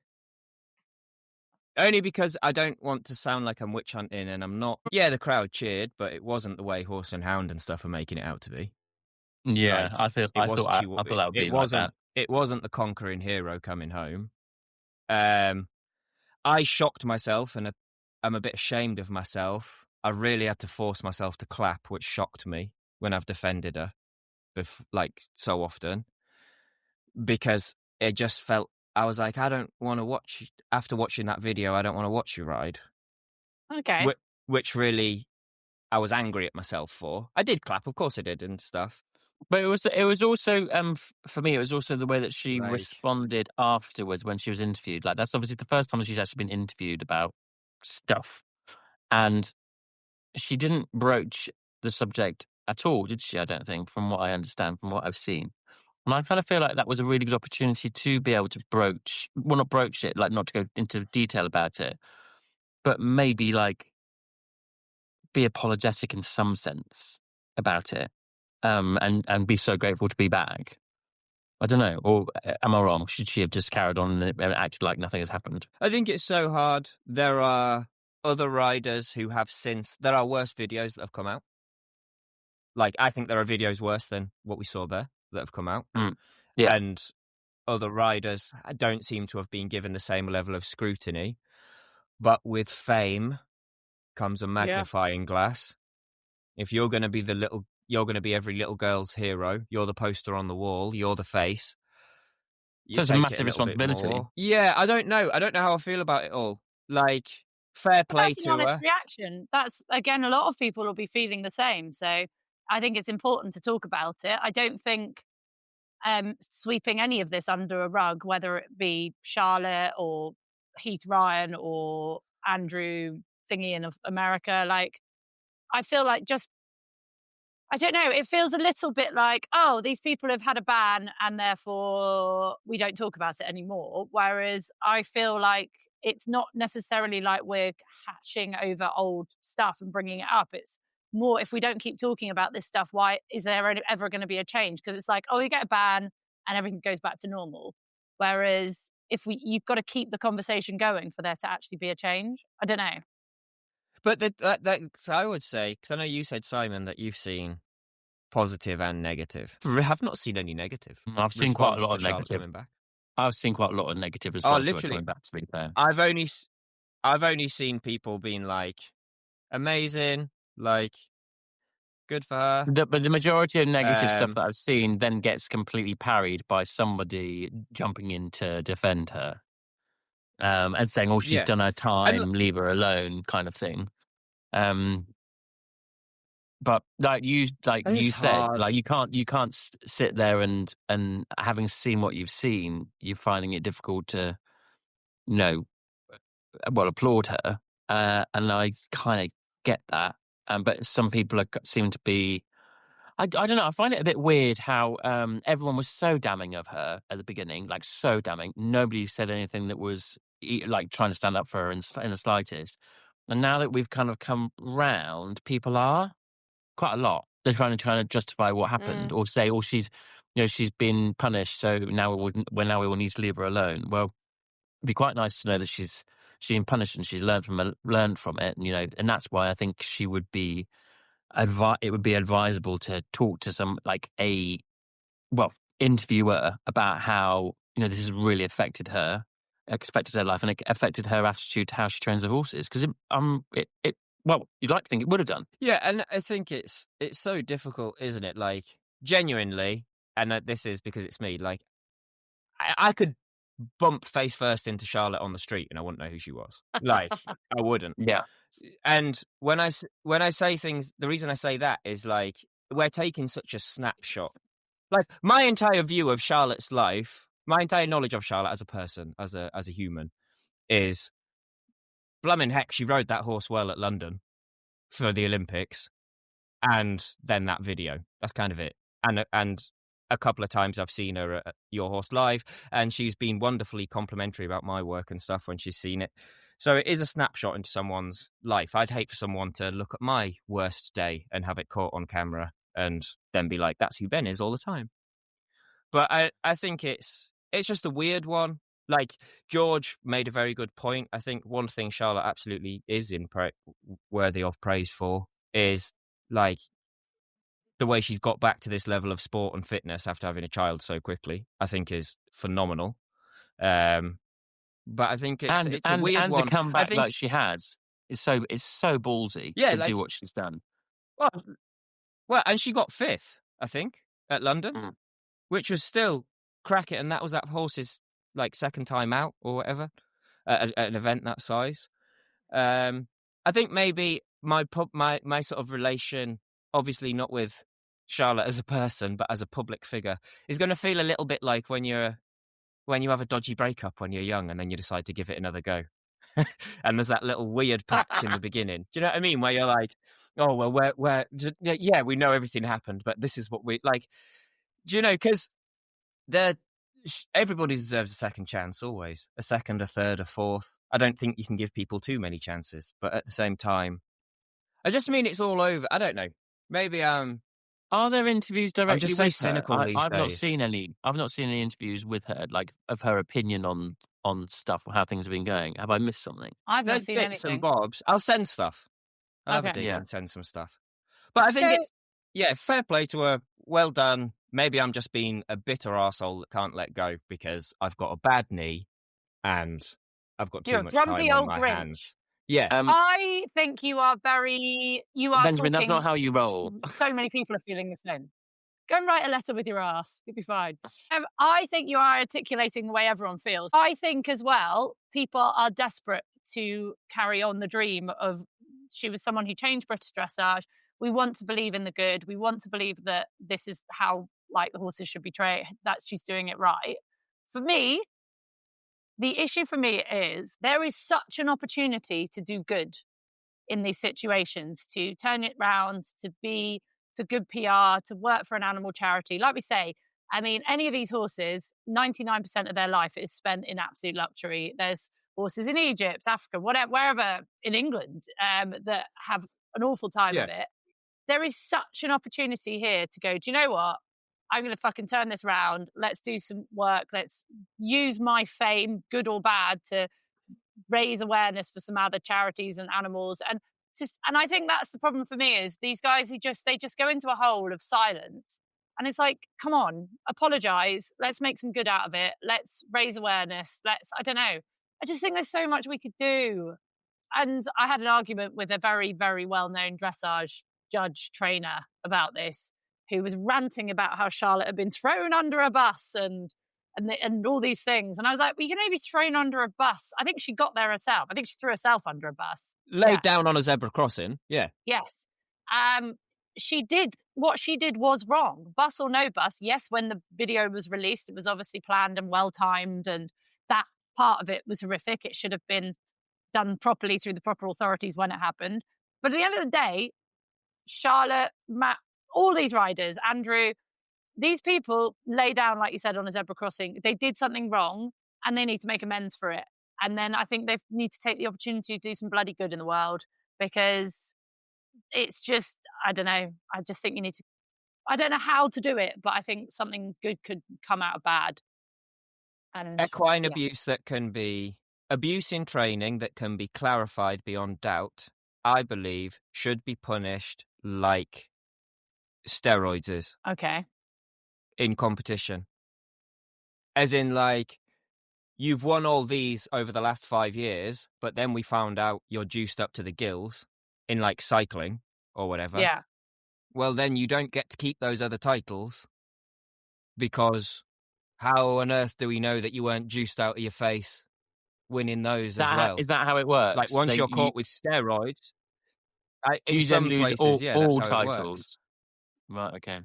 S2: because I don't want to sound like I'm witch hunting, and I'm not. Yeah, the crowd cheered, but it wasn't the way Horse and Hound and stuff are making it out to be.
S3: Yeah, like, I thought that would be like that.
S2: It wasn't the conquering hero coming home. I shocked myself, and I'm a bit ashamed of myself. I really had to force myself to clap, which shocked me when I've defended her, like so often. because it just felt, I was like, I don't want to watch, after watching that video, I don't want to watch you ride.
S1: Okay.
S2: Which really, I was angry at myself for. I did clap, of course I did, and stuff.
S3: But it was also for me, it was also the way that she
S2: Like,
S3: responded afterwards when she was interviewed. Like, that's obviously the first time she's actually been interviewed about stuff, and she didn't broach the subject at all, did she? I don't think, from what I understand, from what I've seen. And I kind of feel like that was a really good opportunity to be able to not broach it, like not to go into detail about it, but maybe like be apologetic in some sense about it, and be so grateful to be back. I don't know, or am I wrong? Should she have just carried on and acted like nothing has happened?
S2: I think it's so hard. There are other riders who have there are worse videos that have come out. Like, I think there are videos worse than what we saw there that have come out.
S3: Yeah.
S2: And other riders don't seem to have been given the same level of scrutiny. But with fame comes a magnifying glass. If you're going to be you're going to be every little girl's hero. You're the poster on the wall. You're the face. You
S3: So it's a
S2: take
S3: massive
S2: it a little bit
S3: responsibility.
S2: more. Yeah, I don't know. I don't know how I feel about it all. Like, fair play
S1: That's
S2: to
S1: an honest
S2: her.
S1: reaction. That's, again, a lot of people will be feeling the same. So I think it's important to talk about it. I don't think sweeping any of this under a rug, whether it be Charlotte or Heath Ryan or Andrew Thingy in America, like, I feel like I don't know, it feels a little bit like, oh, these people have had a ban and therefore we don't talk about it anymore. Whereas I feel like it's not necessarily like we're hatching over old stuff and bringing it up. It's more, if we don't keep talking about this stuff, why is there ever going to be a change? Because it's like, oh, you get a ban and everything goes back to normal. Whereas you've got to keep the conversation going for there to actually be a change. I don't know.
S2: But so I would say, because I know you said, Simon, that you've seen positive and negative. I have not seen any negative.
S3: I've seen quite a lot of
S2: Charlotte
S3: negative.
S2: coming back.
S3: I've seen quite a lot of negative response to her
S2: literally
S3: coming back, to be fair.
S2: I've only seen people being like, amazing, like, good for her.
S3: But the majority of negative stuff that I've seen then gets completely parried by somebody jumping in to defend her, and saying, "Oh, she's done her time, leave her alone," kind of thing. But like you said,
S2: hard.
S3: like you can't sit there and having seen what you've seen, you're finding it difficult to, applaud her. And I kind of get that. But some people seem to be. I don't know. I find it a bit weird how everyone was so damning of her at the beginning, like so damning. Nobody said anything that was like trying to stand up for her in the slightest. And now that we've kind of come round, people are quite a lot. They're trying to justify what happened, or say, "Oh, she's been punished, so now we will need to leave her alone." Well, it'd be quite nice to know that she's been punished and she's learned from it, and that's why I think she would be it would be advisable to talk to some interviewer about how this has really affected her life, and it affected her attitude to how she trains her horses, because you'd like to think it would have done.
S2: Yeah, and I think it's so difficult, isn't it? Like, genuinely, and this is because it's me, like, I could bump face first into Charlotte on the street and I wouldn't know who she was. Like, I wouldn't.
S3: Yeah.
S2: And when I say things, the reason I say that is, like, we're taking such a snapshot. Like, my entire view of Charlotte's life, my entire knowledge of Charlotte as a person, as a human, is blooming heck, she rode that horse well at London for the Olympics, and then that video. That's kind of it. And a couple of times I've seen her at Your Horse Live, and she's been wonderfully complimentary about my work and stuff when she's seen it. So it is a snapshot into someone's life. I'd hate for someone to look at my worst day and have it caught on camera and then be like, that's who Ben is all the time. But I think it's just a weird one. Like, George made a very good point. I think one thing Charlotte absolutely is worthy of praise for is, like, the way she's got back to this level of sport and fitness after having a child so quickly, I think is phenomenal. But I think it's a weird one.
S3: And to come back like she has, it's so ballsy to do what she's done.
S2: Well, and she got 5th, I think, at London, which was still crack it, and that was that horse's like second time out or whatever at an event that size. I think maybe my sort of relation, obviously not with Charlotte as a person, but as a public figure, is going to feel a little bit like when you have a dodgy breakup when you're young and then you decide to give it another go. And there's that little weird patch in the beginning. Do you know what I mean? Where you're like, oh, well, we know everything happened, but this is what we like. Do you know? Because everybody deserves a second chance, always. A second, a third, a fourth. I don't think you can give people too many chances, but at the same time, I just mean it's all over. I don't know. Maybe
S3: Are there interviews directly
S2: I'm just so
S3: with
S2: cynical
S3: her?
S2: these
S3: I've
S2: days.
S3: not seen any. I've not seen any interviews with her, like of her opinion on stuff or how things have been going. Have I missed something?
S1: I've not
S2: There's
S1: seen
S2: bits
S1: anything.
S2: and bobs. I'll send stuff. I'll have a dig and send some stuff. But I think fair play to her. Well done. Maybe I'm just being a bitter arsehole that can't let go because I've got a bad knee and I've got too much time on my hands. Yeah.
S1: I think you are
S3: Benjamin, that's not how you roll.
S1: So many people are feeling the same. Go and write a letter with your ass. You'll be fine. I think you are articulating the way everyone feels. I think as well, people are desperate to carry on the dream of she was someone who changed British dressage. We want to believe in the good. We want to believe that this is how like the horses should be trained, that she's doing it right. For me, the issue for me is there is such an opportunity to do good in these situations, to turn it round, to good PR, to work for an animal charity. Like we say, I mean, any of these horses, 99% of their life is spent in absolute luxury. There's horses in Egypt, Africa, whatever, wherever in England that have an awful time of it. There is such an opportunity here to go, do you know what? I'm going to fucking turn this round. Let's do some work. Let's use my fame, good or bad, to raise awareness for some other charities and animals. And I think that's the problem for me is these guys who just go into a hole of silence. And it's like, come on, apologize. Let's make some good out of it. Let's raise awareness. I don't know. I just think there's so much we could do. And I had an argument with a very, very well-known dressage judge trainer about this, who was ranting about how Charlotte had been thrown under a bus and all these things. And I was like, well, you can only be thrown under a bus. I think she got there herself. I think she threw herself under a bus.
S2: Laid down on a zebra crossing. Yeah.
S1: Yes. She did. What she did was wrong. Bus or no bus. Yes, when the video was released, it was obviously planned and well-timed. And that part of it was horrific. It should have been done properly through the proper authorities when it happened. But at the end of the day, Charlotte, Matt, all these riders, Andrew, these people lay down, like you said, on a zebra crossing. They did something wrong and they need to make amends for it. And then I think they need to take the opportunity to do some bloody good in the world, because it's just, I don't know. I just think you need to, I don't know how to do it, but I think something good could come out of bad. And
S2: equine abuse that can be abuse in training that can be clarified beyond doubt, I believe, should be punished like steroids is.
S1: Okay.
S2: In competition. As in, like, you've won all these over the last 5 years, but then we found out you're juiced up to the gills in, like, cycling or whatever.
S1: Yeah.
S2: Well, then you don't get to keep those other titles, because how on earth do we know that you weren't juiced out of your face winning those as well?
S3: Is that how it works?
S2: Like, once you're caught with steroids,
S3: in some places, all titles. Right, okay.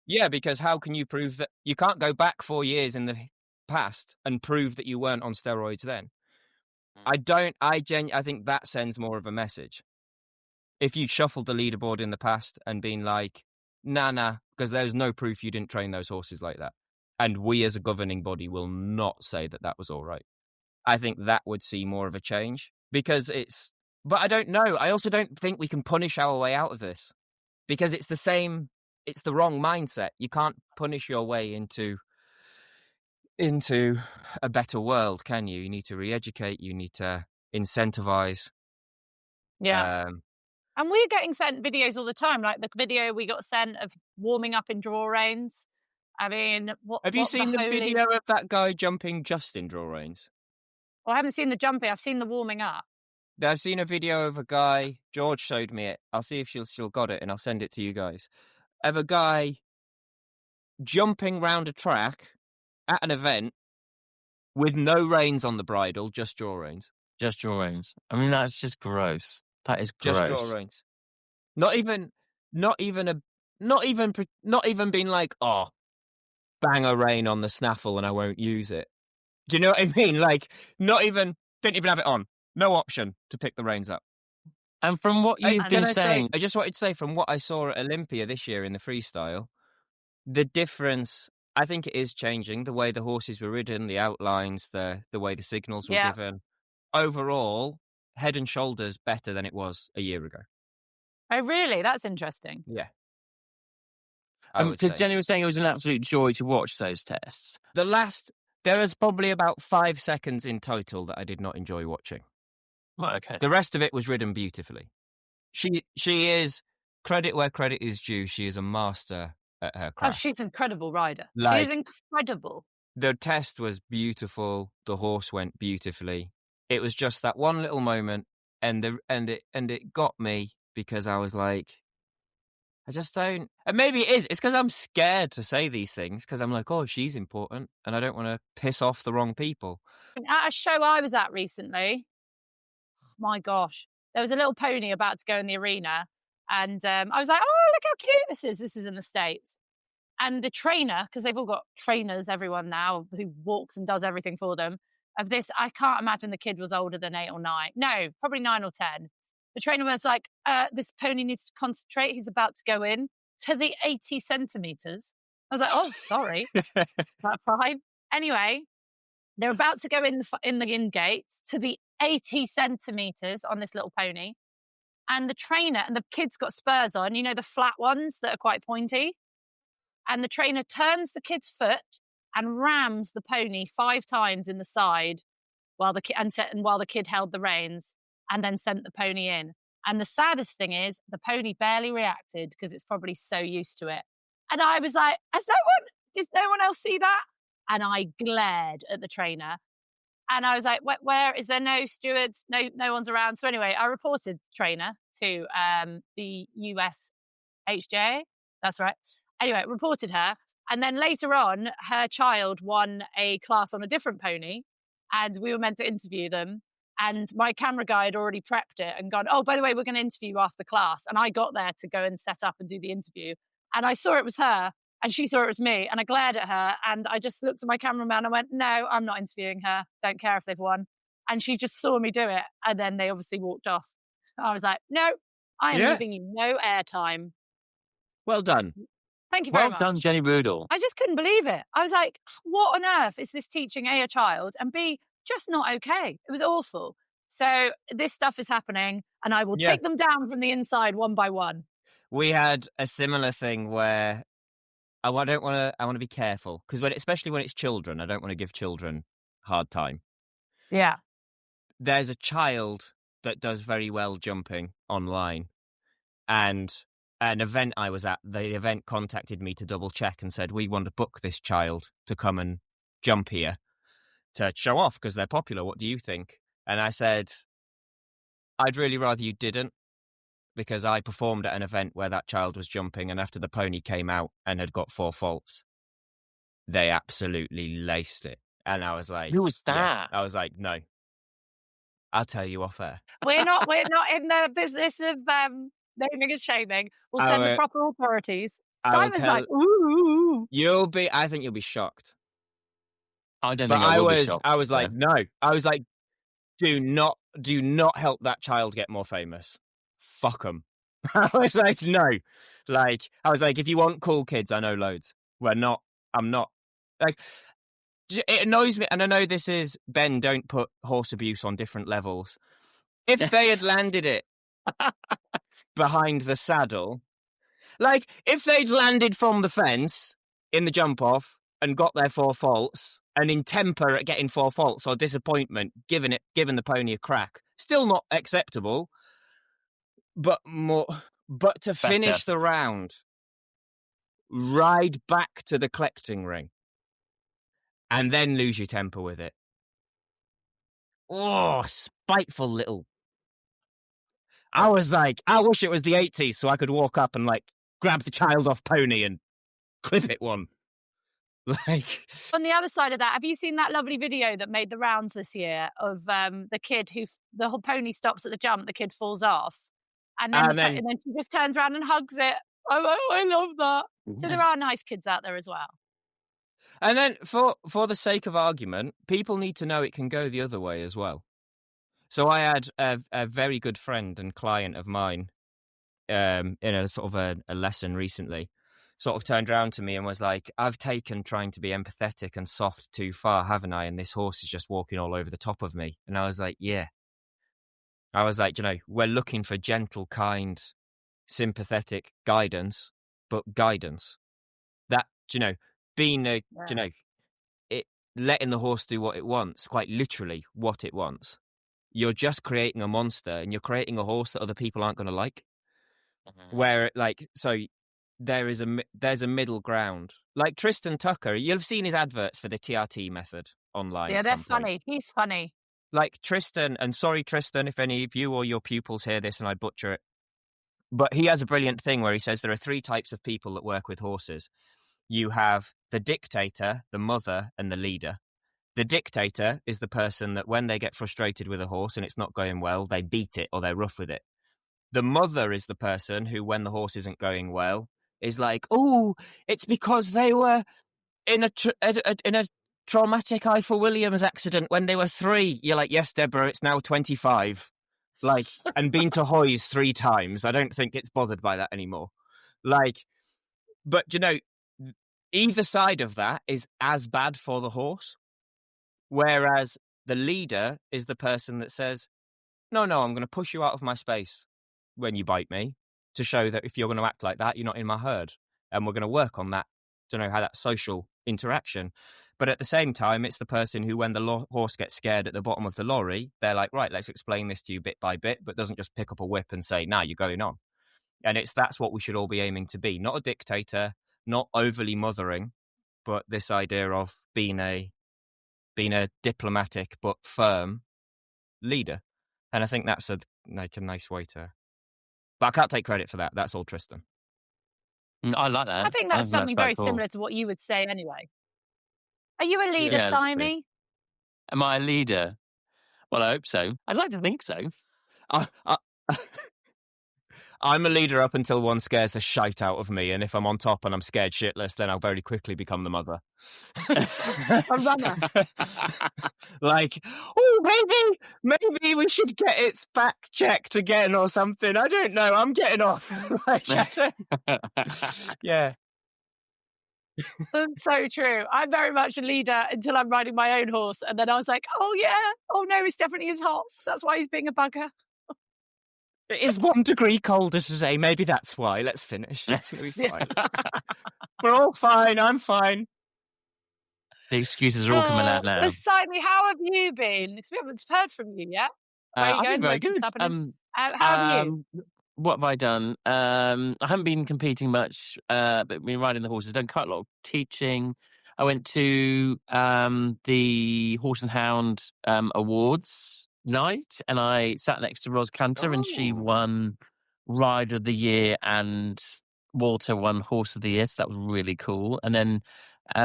S2: Yeah, because how can you prove that? You can't go back 4 years in the past and prove that you weren't on steroids then. I think that sends more of a message. If you shuffled the leaderboard in the past and been like, nah, because there's no proof you didn't train those horses like that. And we as a governing body will not say that that was all right. I think that would see more of a change, because but I don't know. I also don't think we can punish our way out of this, because it's the wrong mindset. You can't punish your way into a better world, can you? You need to re-educate. You need to incentivize.
S1: Yeah. And we're getting sent videos all the time, like the video we got sent of warming up in draw reins. I mean,
S2: have you seen the video of that guy jumping just in draw reins?
S1: Well, I haven't seen the jumping. I've seen the warming up.
S2: I've seen a video of a guy. George showed me it. I'll see if she'll got it, and I'll send it to you guys. Of a guy jumping round a track at an event with no reins on the bridle, just draw reins.
S3: Just draw reins. I mean, that's just gross. That is gross.
S2: Just draw reins. Not even being like, oh, bang a rein on the snaffle and I won't use it. Do you know what I mean? Like, didn't even have it on. No option to pick the reins up.
S3: And from what you've been saying...
S2: I just wanted to say, from what I saw at Olympia this year in the freestyle, the difference, I think it is changing. The way the horses were ridden, the outlines, the way the signals were given. Overall, head and shoulders better than it was a year ago.
S1: Oh, really? That's interesting.
S2: Yeah.
S3: Because Jenny was saying it was an absolute joy to watch those tests.
S2: There was probably about 5 seconds in total that I did not enjoy watching.
S3: Well, okay.
S2: The rest of it was ridden beautifully. She is, credit where credit is due, she is a master at her craft.
S1: Oh, she's an incredible rider.
S2: Like,
S1: she's incredible.
S2: The test was beautiful. The horse went beautifully. It was just that one little moment, and it got me because I was like, I just don't. And maybe it is. It's because I'm scared to say these things because I'm like, oh, she's important, and I don't want to piss off the wrong people.
S1: At a show I was at recently, my gosh, there was a little pony about to go in the arena, and I was like, oh, look how cute this is. This is in the States. And the trainer, because they've all got trainers, everyone now, who walks and does everything for them, of this, I can't imagine the kid was older than 8 or 9. No, probably 9 or 10. The trainer was like, this pony needs to concentrate. He's about to go in to the 80 centimetres. I was like, oh, sorry. That's fine. Anyway, they're about to go in the in gates to the 80 centimetres on this little pony. And the trainer, and the kid's got spurs on, you know, the flat ones that are quite pointy. And the trainer turns the kid's foot and rams the pony 5 times in the side while the kid held the reins, and then sent the pony in. And the saddest thing is the pony barely reacted because it's probably so used to it. And I was like, did no one else see that? And I glared at the trainer. And I was like, where is there no stewards? No one's around. So anyway, I reported the trainer to the US HJ. That's right. Anyway, reported her. And then later on, her child won a class on a different pony, and we were meant to interview them. And my camera guy had already prepped it and gone, oh, by the way, we're going to interview you after the class. And I got there to go and set up and do the interview. And I saw it was her, and she saw it was me. And I glared at her, and I just looked at my cameraman and went, no, I'm not interviewing her. Don't care if they've won. And she just saw me do it. And then they obviously walked off. I was like, no, I am giving you no airtime.
S2: Well done.
S1: Thank you very much.
S3: Well done, Jenny Boodle.
S1: I just couldn't believe it. I was like, what on earth is this teaching A, a child, and B, just not okay. It was awful. So this stuff is happening, and I will take them down from the inside one by one.
S2: We had a similar thing where I want to be careful because especially when it's children, I don't want to give children hard time.
S1: Yeah.
S2: There's a child that does very well jumping online, and an event I was at, the event contacted me to double check and said, we want to book this child to come and jump here to show off because they're popular. What do you think? And I said, I'd really rather you didn't, because I performed at an event where that child was jumping, and after the pony came out and had got 4 faults, they absolutely laced it. And I was like,
S3: who was that?
S2: I was like, no, I'll tell you off air.
S1: We're not in the business of naming and shaming. We'll send the proper authorities. Simon's like, ooh.
S2: I think you'll be shocked.
S3: I don't think I will be shocked.
S2: I was like, no. I was like, do not help that child get more famous. Fuck them. I was like, no. Like, I was like, if you want cool kids, I know loads. I'm not. Like, it annoys me, and I know this is, Ben, don't put horse abuse on different levels. If they had landed it behind the saddle, like, if they'd landed from the fence in the jump off and got their 4 faults, and in temper at getting 4 faults or disappointment, giving the pony a crack, still not acceptable. But to finish the round, ride back to the collecting ring, and then lose your temper with it. Oh, spiteful little. I was like, I wish it was the 80s so I could walk up and like grab the child off pony and clip it one. Like,
S1: on the other side of that, have you seen that lovely video that made the rounds this year of the kid who the whole pony stops at the jump, the kid falls off, and then she just turns around and hugs it. I love that. So there are nice kids out there as well.
S2: And then for the sake of argument, people need to know it can go the other way as well. So I had a very good friend and client of mine in a sort of a lesson recently, sort of turned around to me and was like, I've taken trying to be empathetic and soft too far, haven't I? And this horse is just walking all over the top of me. And I was like, yeah. I was like, we're looking for gentle, kind, sympathetic guidance, but guidance. That, being letting the horse do what it wants, quite literally what it wants. You're just creating a monster, and you're creating a horse that other people aren't going to like. Where, so there's a middle ground. Like Tristan Tucker, you've seen his adverts for the TRT method online.
S1: Yeah, they're funny. He's funny.
S2: Like Tristan, and sorry, Tristan, if any of you or your pupils hear this and I butcher it, but he has a brilliant thing where he says there are 3 types of people that work with horses. You have the dictator, the mother, and the leader. The dictator is the person that when they get frustrated with a horse and it's not going well, they beat it or they're rough with it. The mother is the person who, when the horse isn't going well, is like, oh, it's because they were in a traumatic Eiffel Williams accident when they were 3. You're like, yes, Deborah, it's now 25. Like, and been to Hoy's 3 times. I don't think it's bothered by that anymore. Like, but either side of that is as bad for the horse. Whereas the leader is the person that says, no, I'm going to push you out of my space when you bite me to show that if you're going to act like that, you're not in my herd. And we're going to work on that, how that social interaction. But at the same time, it's the person who, when the horse gets scared at the bottom of the lorry, they're like, right, let's explain this to you bit by bit, but doesn't just pick up a whip and say, nah, you're going on. And that's what we should all be aiming to be. Not a dictator, not overly mothering, but this idea of being a diplomatic but firm leader. And I think that's a nice way to... But I can't take credit for that. That's all Tristan.
S3: I like that.
S1: I think that's something very similar to what you would say anyway. Are you a leader, Simey?
S3: Am I a leader? Well, I hope so. I'd like to think so.
S2: I'm a leader up until one scares the shite out of me, and if I'm on top and I'm scared shitless, then I'll very quickly become the mother.
S1: A runner.
S2: Like, maybe we should get its back checked again or something. I don't know. I'm getting off. Yeah.
S1: That's so true. I'm very much a leader until I'm riding my own horse, and then I was like, oh yeah, oh no, it's definitely his hops. That's why he's being a bugger.
S2: It is 1 degree colder today. Maybe that's why. Let's finish. It's going to be fine. We're all fine. I'm fine.
S3: The excuses are all coming out now.
S1: Simon, how have you been? Because we haven't heard from you yet.
S3: I've been very good.
S1: How have you?
S3: What have I done? I haven't been competing much, but been riding the horses. Done quite a lot of teaching. I went to the Horse and Hound Awards night, and I sat next to Ros Cantor, and she won Rider of the Year, and Walter won Horse of the Year. So that was really cool. And then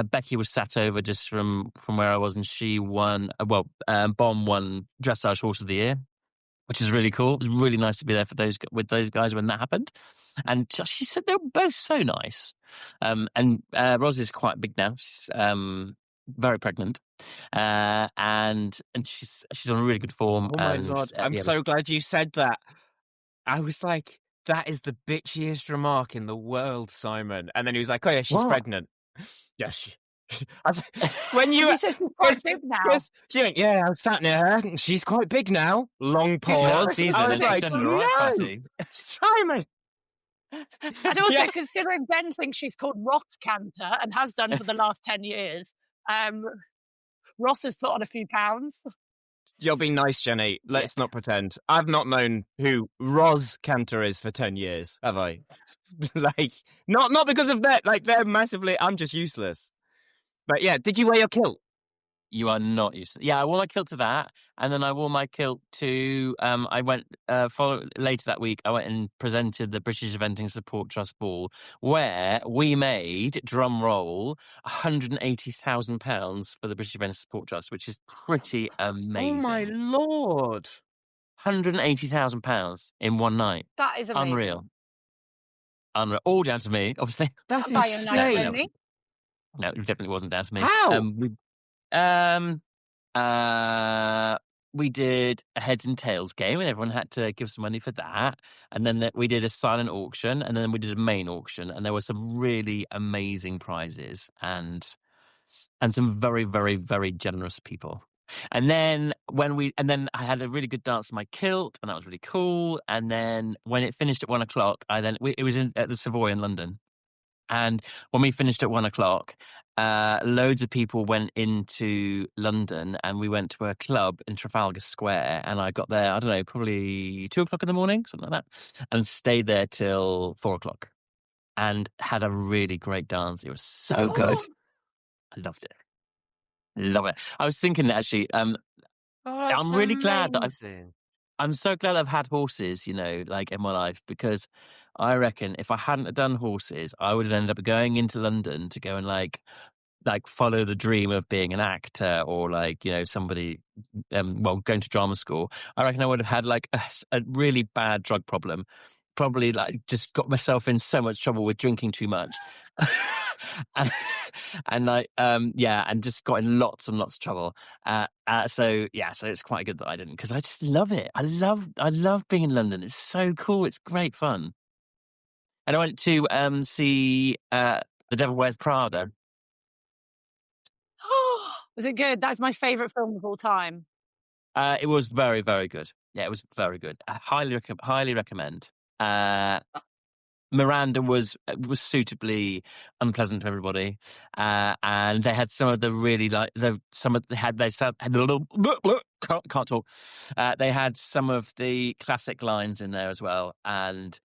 S3: Becky was sat over just from where I was, and she won. Bomb won Dressage Horse of the Year, which is really cool. It was really nice to be there with those guys when that happened. And she said they were both so nice. And Ros is quite big now. She's very pregnant. And she's on really good form.
S2: Oh my God. I'm so glad you said that. I was like, that is the bitchiest remark in the world, Simon. And then he was like, oh yeah, she's pregnant. Yes. When you
S1: said she's quite big now.
S2: Yeah, I was sat near her. She's quite big now. Long pause. I was like, no, Simon.
S1: And also, considering Ben thinks she's called Ross Cantor and has done for the last 10 years, Ross has put on a few pounds.
S2: You're being nice, Jenny. Let's not pretend. I've not known who Ros Cantor is for 10 years, have I? Like, not because of that. Like, they're massively... I'm just useless. But yeah, did you wear your kilt?
S3: You are not used to. Yeah, I wore my kilt to that, and then I wore my kilt to. I went later that week. I went and presented the British Eventing Support Trust Ball, where we made, drum roll, £180,000 for the British Eventing Support Trust, which is pretty amazing.
S2: Oh my lord!
S3: £180,000 in one night.
S1: That is amazing.
S3: Unreal. All down to me, obviously.
S2: That's
S1: insane.
S3: No, it definitely wasn't down to me.
S2: How?
S3: We did a heads and tails game, and everyone had to give some money for that. And then we did a silent auction, and then we did a main auction, and there were some really amazing prizes and some very, very, very generous people. And then I had a really good dance in my kilt, and that was really cool. And then when it finished at 1 o'clock, it was at the Savoy in London. And when we finished at 1 o'clock, loads of people went into London, and we went to a club in Trafalgar Square. And I got there, I don't know, probably 2 o'clock in the morning, something like that, and stayed there till 4 o'clock, and had a really great dance. It was so good. I loved it. Love it. I was thinking actually, I'm really glad that I'm so glad I've had horses, like in my life, because I reckon if I hadn't have done horses, I would have ended up going into London to go and like follow the dream of being an actor, or somebody, going to drama school. I reckon I would have had like a really bad drug problem, probably just got myself in so much trouble with drinking too much. and just got in lots and lots of trouble. So it's quite good that I didn't, because I just love it. I love being in London. It's so cool. It's great fun. And I went to see The Devil Wears Prada.
S1: Was it good? That's my favourite film of all time.
S3: It was very, very good. Yeah, it was very good. I highly recommend. Miranda was suitably unpleasant to everybody, and they had some of the really can't talk. They had some of the classic lines in there as well, and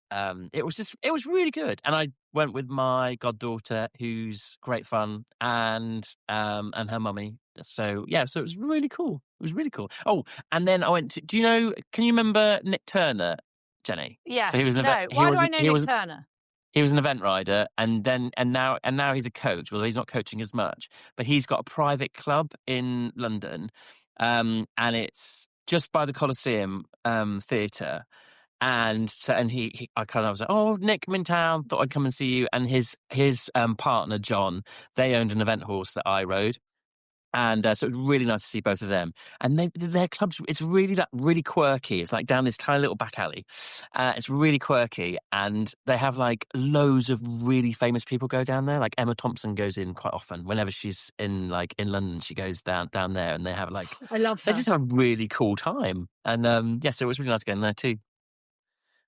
S3: it was really good. And I went with my goddaughter, who's great fun, and her mummy. So it was really cool. It was really cool. Oh, and then I went to. Can you remember Nick Turner, Jenny?
S1: Yes.
S3: So he was
S1: Why do I know Nick Turner?
S3: He was an event rider, and now he's a coach. Although he's not coaching as much, but he's got a private club in London, and it's just by the Coliseum Theatre. And so, I kind of was like, "Oh, Nick, I'm in town. Thought I'd come and see you." And his partner John, they owned an event horse that I rode. And so it was really nice to see both of them. And their clubs, it's really really quirky. It's like down this tiny little back alley. It's really quirky. And they have like loads of really famous people go down there. Like Emma Thompson goes in quite often. Whenever she's in London, she goes down there, and they have I love her. They just have a really cool time. And so it was really nice going there too.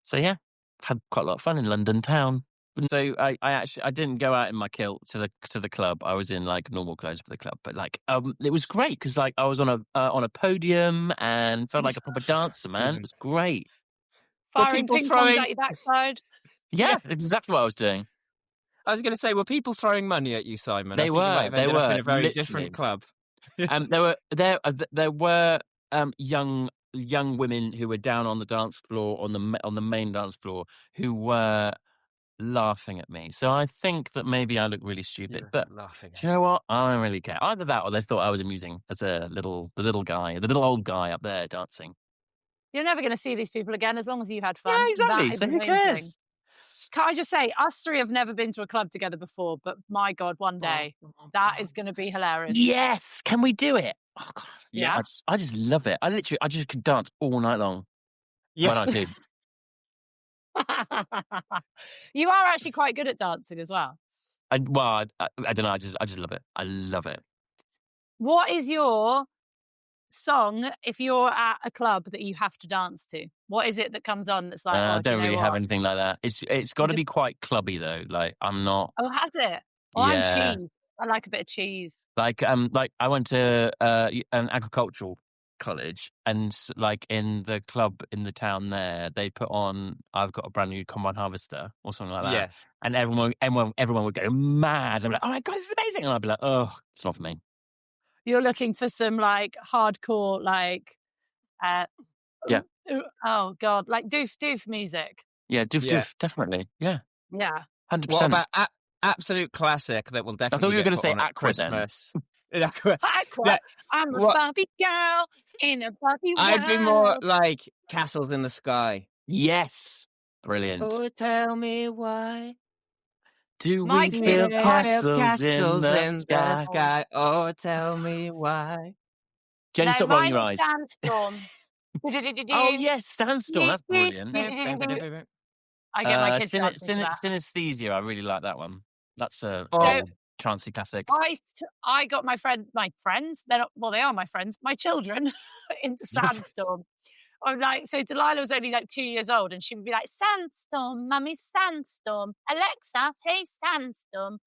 S3: So yeah, had quite a lot of fun in London town. So I didn't go out in my kilt to the club. I was in normal clothes for the club, but it was great because I was on a podium and felt like a proper dancer, man. It was great.
S1: Firing ping pongs at your backside.
S3: Yeah, exactly what I was doing.
S2: I was going to say, were people throwing money at you, Simon?
S3: They were. They were
S2: in a very
S3: literally.
S2: different club.
S3: There were young women who were down on the dance floor on the main dance floor who were laughing at me. So I think that maybe I look really stupid, but do you know what? I don't really care. Either that, or they thought I was amusing as the little old guy up there dancing.
S1: You're never going to see these people again as long as you had fun.
S3: Yeah, exactly. So who cares?
S1: Can I just say, us three have never been to a club together before, but my God, one day that is going to be hilarious.
S3: Yes, can we do it? Oh God,
S1: yeah.
S3: I just love it. I just could dance all night long. Yeah, when I do.
S1: You are actually quite good at dancing as well.
S3: I don't know. I just love it. I love it.
S1: What is your song if you're at a club that you have to dance to? What is it that comes on that's like?
S3: I don't really have anything like that. It's got to be quite clubby though. I'm not.
S1: Oh, has it? Well,
S3: yeah.
S1: I'm cheese. I like a bit of cheese.
S3: Like I went to an agricultural college, and in the club in the town there, they put on "I've Got a Brand New Combine Harvester" or something like that.
S2: Yeah.
S3: And everyone would go mad. I'm like, "Oh my God, this is amazing!" And I'd be like, "Oh, it's not for me."
S1: you're looking for some like hardcore, like,
S3: Yeah.
S1: oh God, like doof music.
S3: Yeah, doof, definitely. Yeah.
S1: Yeah.
S3: 100%.
S2: What about absolute classic that will
S3: I thought
S2: definitely
S3: you were
S2: get
S3: going to
S2: put
S3: say
S2: on at
S3: Aqua then.
S2: Christmas? Aqua.
S1: Aqua. I'm a Barbie girl in a Barbie world.
S2: I'd be more like Castles in the Sky.
S3: Yes. Brilliant.
S2: Oh, tell me why.
S3: Do
S1: My
S3: we
S1: kid
S3: build
S1: is
S3: castles in the sky?
S2: Oh, tell me why.
S3: Jenny, stop rolling your eyes.
S1: Sandstorm.
S3: Oh, yes, Sandstorm. That's brilliant.
S1: I get my kids dancing to that.
S3: Synesthesia, I really like that one. That's a trancey classic.
S1: I got my friends, they're not, well, they are my friends, my children, into Sandstorm. I'm like, so Delilah was only like 2 years old, and she would be like, Sandstorm, Mummy, Sandstorm, Alexa, hey, Sandstorm.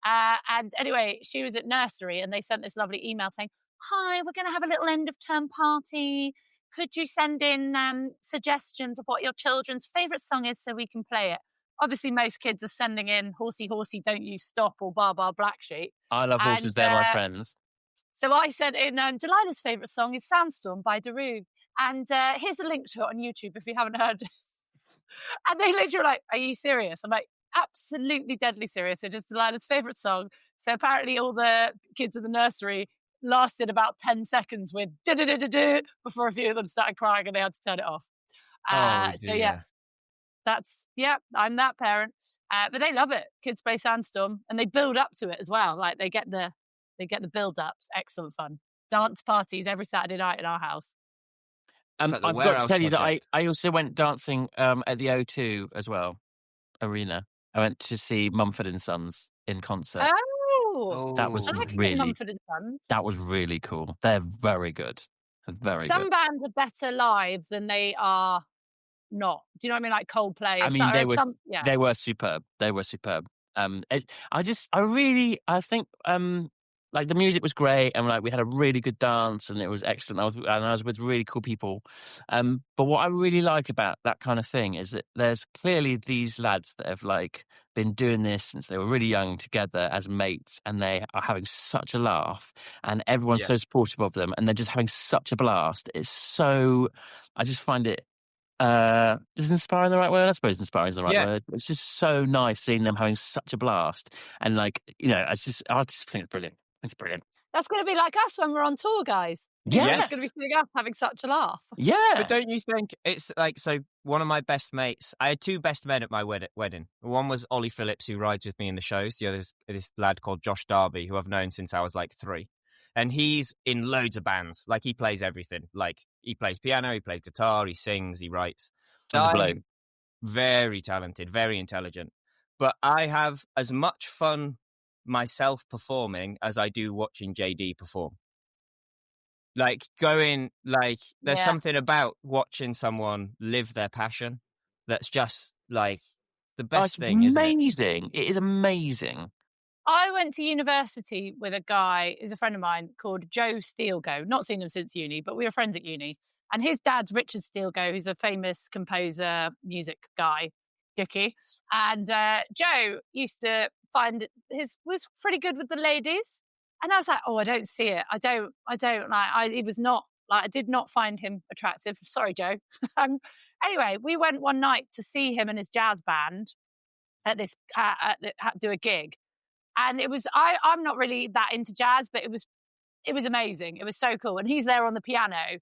S1: And anyway, she was at nursery, and they sent this lovely email saying, hi, we're going to have a little end of term party. Could you send in suggestions of what your children's favourite song is so we can play it? Obviously, most kids are sending in Horsey, Horsey, Don't You Stop, or Bar, Bar, Black Sheep.
S3: I love horses, they're my friends.
S1: So I sent in Delilah's favourite song is Sandstorm by Daru. And here's a link to it on YouTube if you haven't heard. And they literally were like, are you serious? I'm like, absolutely deadly serious. It is Delilah's favourite song. So apparently all the kids in the nursery lasted about 10 seconds with do before a few of them started crying and they had to turn it off. So yes, I'm that parent. But they love it. Kids play Sandstorm and they build up to it as well. Like they get the build ups. Excellent fun. Dance parties every Saturday night in our house.
S3: I've got to tell you that I also went dancing at the O2 as well, arena. I went to see Mumford and Sons in concert.
S1: Oh,
S3: that was
S1: Mumford and Sons.
S3: That was really cool. They're very good.
S1: Some bands are better live than they are not. Do you know what I mean? Like Coldplay.
S3: I mean, they were superb. They were superb. I think like the music was great, and like we had a really good dance, and it was excellent. I was with really cool people. But what I really like about that kind of thing is that there's clearly these lads that have like been doing this since they were really young together as mates, and they are having such a laugh, and everyone's so supportive of them, and they're just having such a blast. I just find it. Is inspiring the right word? I suppose inspiring is the right word. It's just so nice seeing them having such a blast, and like I just think it's brilliant. It's brilliant.
S1: That's going to be like us when we're on tour, guys.
S3: Yes.
S1: It's going to be seeing us having such a laugh.
S3: Yeah.
S2: But don't you think it's like, so one of my best mates, I had two best men at my wedding. One was Ollie Phillips, who rides with me in the shows. The other is this lad called Josh Darby, who I've known since I was like 3. And he's in loads of bands. Like he plays everything. Like he plays piano, he plays guitar, he sings, he writes. I'm very talented, very intelligent. But I have as much fun myself performing as I do watching JD perform. Like there's something about watching someone live their passion that's just like the best thing, isn't it?
S3: Amazing. It is amazing.
S1: I went to university with a guy who's a friend of mine called Joe Steelgo. Not seen him since uni, but we were friends at uni. And his dad's Richard Steelgo, who's a famous composer, music guy, Dickie. And Joe used to find was pretty good with the ladies. And I was like, oh, I don't see it. I don't like, he was not like, I did not find him attractive. Sorry, Joe. Anyway, we went one night to see him and his jazz band at this, do a gig. And it was, I'm not really that into jazz, but it was amazing. It was so cool. And he's there on the piano.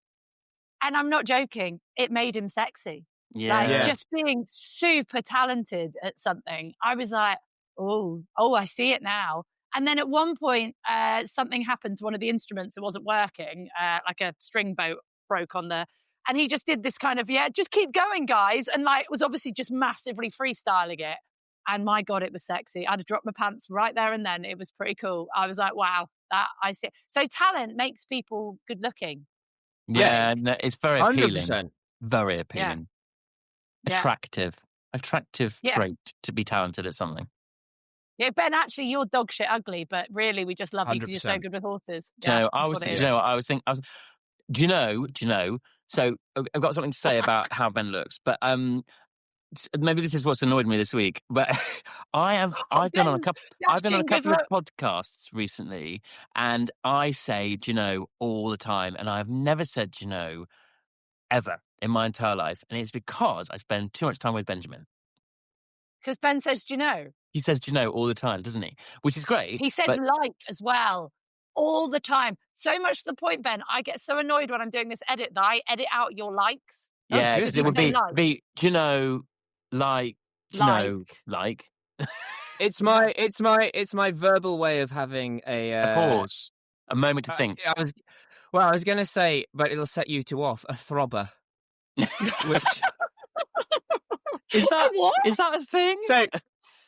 S1: And I'm not joking. It made him sexy. Just being super talented at something. I was like, oh, I see it now. And then at one point, something happened to one of the instruments. It wasn't working. Like a string broke on the, and he just did this kind of, just keep going, guys. And like, was obviously just massively freestyling it. And my God, it was sexy. I'd have dropped my pants right there and then. It was pretty cool. I was like, wow, that I see. So talent makes people good looking.
S3: Yeah, no, it's very appealing.
S2: 100%.
S3: Very appealing.
S1: Yeah.
S3: Attractive trait to be talented at something.
S1: Yeah, Ben, actually, you're dog shit ugly, but really, we just love you because you're so good with horses.
S3: Do you know what? So I've got something to say about how Ben looks, but maybe this is what's annoyed me this week, but I've been on a couple of podcasts recently, and I say, do you know, all the time, and I've never said, do you know, ever in my entire life, and it's because I spend too much time with Benjamin.
S1: Because Ben says, do you know?
S3: He says, do you know, all the time, doesn't he? Which is great.
S1: He says like as well. All the time. So much to the point, Ben, I get so annoyed when I'm doing this edit that I edit out your likes.
S3: Yeah, because it would be, do you know, like, do you know, like.
S2: It's my verbal way of having a
S3: pause, a moment to think.
S2: I was going to say, but it'll set you two off, a throbber. Which
S3: is that a thing?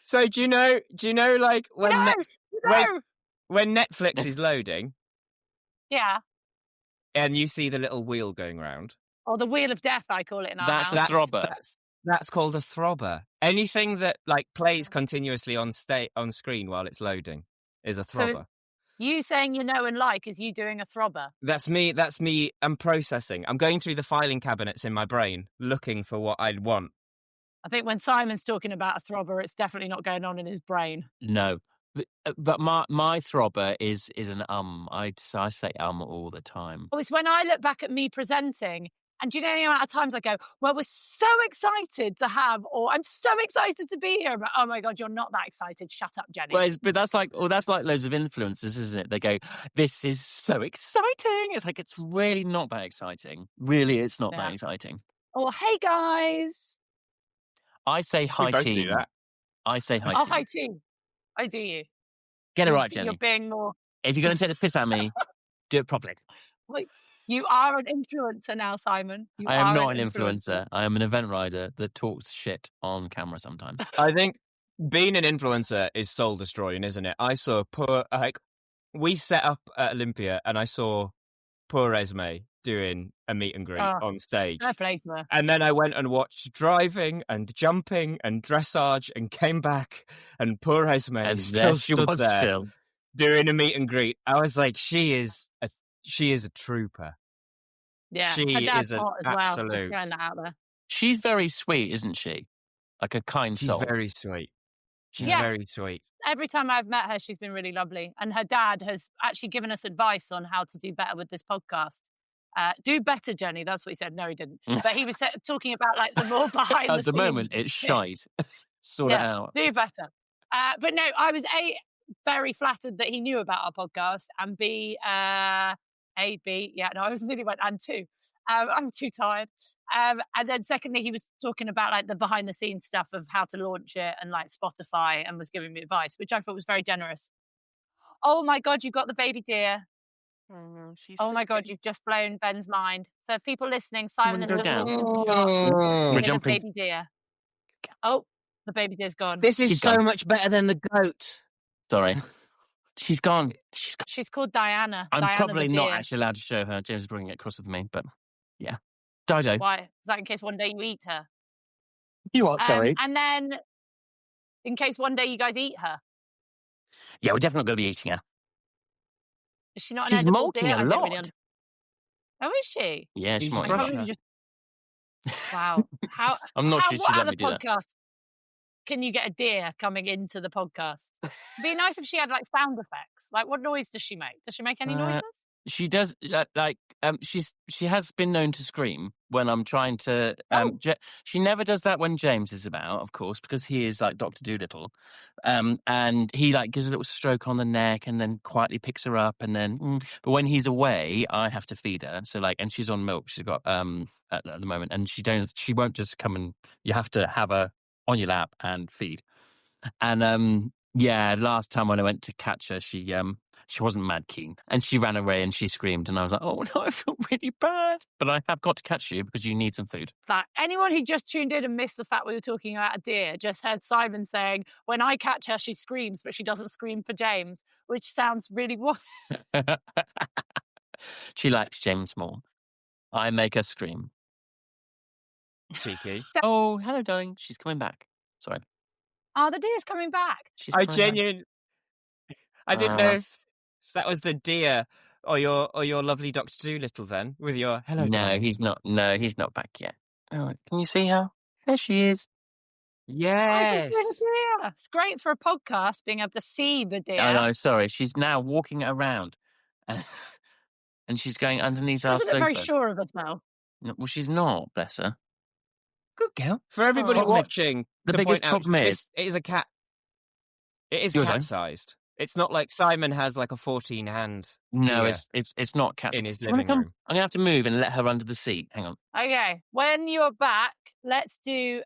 S2: So do you know like when Netflix is loading?
S1: Yeah.
S2: And you see the little wheel going round.
S1: Or the wheel of death, I call it in our
S3: house. That's a throbber.
S2: That's called a throbber. Anything that like plays continuously on screen while it's loading is a throbber. So
S1: you saying you know and like is you doing a throbber.
S2: That's me. I'm processing. I'm going through the filing cabinets in my brain, looking for what I want.
S1: I think when Simon's talking about a throbber, it's definitely not going on in his brain.
S3: No. But my throbber is an I say all the time.
S1: Oh, it's when I look back at me presenting, and do you know the amount of times I go, well, we're so excited to have, or I'm so excited to be here, but oh my God, you're not that excited. Shut up, Jenny.
S3: Well, but that's like loads of influencers, isn't it? They go, this is so exciting. It's like, it's really not that exciting. Really, it's not that exciting.
S1: Or, hey, guys.
S3: I say hi team. I say hi team.
S1: Oh, hi team. I do you.
S3: Get it right, Jenny.
S1: You're being more...
S3: If you're going to take the piss at me, do it properly.
S1: Wait, you are an influencer now, Simon.
S3: I am not an influencer. I am an event rider that talks shit on camera sometimes.
S2: I think being an influencer is soul destroying, isn't it? I saw we set up at Olympia and I saw poor Esme doing a meet and greet on stage. And then I went and watched driving and jumping and dressage and came back and poor Esme still stood there doing a meet and greet. I was like, she is a trooper.
S1: Yeah,
S2: she is an absolute.
S1: Well, that out there.
S3: She's very sweet, isn't she? Like a kind soul.
S2: She's very sweet. She's very sweet.
S1: Every time I've met her, she's been really lovely. And her dad has actually given us advice on how to do better with this podcast. Do better, Jenny. That's what he said. No, he didn't. But he was talking about like the more behind
S3: At the moment, it's shite. Sort it out.
S1: Do better. But no, I was very flattered that he knew about our podcast, and B, I was nearly went and two. I'm too tired. And then secondly, he was talking about like the behind the scenes stuff of how to launch it and like Spotify, and was giving me advice, which I thought was very generous. Oh my God, you got the baby deer. Oh my God, you've just blown Ben's mind. For people listening, Simon has just walked into the shop with a baby deer. Oh, the baby deer's gone.
S2: This is so much better than the goat.
S3: Sorry. She's gone.
S1: She's called Diana.
S3: I'm
S1: Diana
S3: probably not actually allowed to show her. James is bringing it across with me, but yeah. Dido.
S1: Why? Is that in case one day you eat her?
S3: You what, sorry?
S1: And then in case one day you guys eat her.
S3: Yeah, we're definitely going to be eating her.
S1: Is she not
S3: She's
S1: an
S3: molting a lot.
S1: Oh, is she?
S3: Yeah, she's molting.
S1: Wow.
S3: I'm not sure
S1: what
S3: she'd let
S1: other
S3: me do that.
S1: podcast can you get a deer coming into the podcast? It'd be nice if she had like sound effects. Like, what noise does she make? Does she make any noises?
S3: She does, she has been known to scream when I'm trying to. She never does that when James is about, of course, because he is like Dr. Dolittle, and he like gives a little stroke on the neck and then quietly picks her up, and then. But when he's away, I have to feed her. So like, and she's on milk. She's got at the moment, and she won't just come and. You have to have her on your lap and feed, and last time when I went to catch her, she wasn't mad keen, and she ran away and she screamed, and I was like, oh no, I feel really bad, but I have got to catch you because you need some food.
S1: Anyone who just tuned in and missed the fact we were talking about a deer just heard Simon saying, when I catch her, she screams, but she doesn't scream for James, which sounds really
S3: She likes James more. I make her scream.
S2: Cheeky.
S3: Oh, hello, darling. She's coming back. Sorry.
S1: Oh, the deer's coming back.
S2: I didn't know if that was the deer or your lovely Dr. Dolittle then with your hello.
S3: No,
S2: darling.
S3: He's not. No, he's not back yet. Oh, can you see her? There she is.
S2: Yes.
S1: Deer. It's great for a podcast, being able to see the deer.
S3: Oh, no, sorry. She's now walking around and she's going underneath our
S1: She's
S3: sofa.
S1: very sure of herself.
S3: No, well, she's not, bless her. Good girl.
S2: For everybody
S3: Problem is-
S2: watching,
S3: the
S2: to
S3: biggest
S2: point out,
S3: problem is-
S2: it is a cat. It is
S3: Yours own?
S2: cat-sized. It's not like Simon has like a 14-hand
S3: No,
S2: deer
S3: it's not cat.
S2: in his
S3: Do you wanna
S2: living
S3: come?
S2: room.
S3: I'm going to have to move and let her under the seat. Hang on.
S1: Okay, when you're back, let's do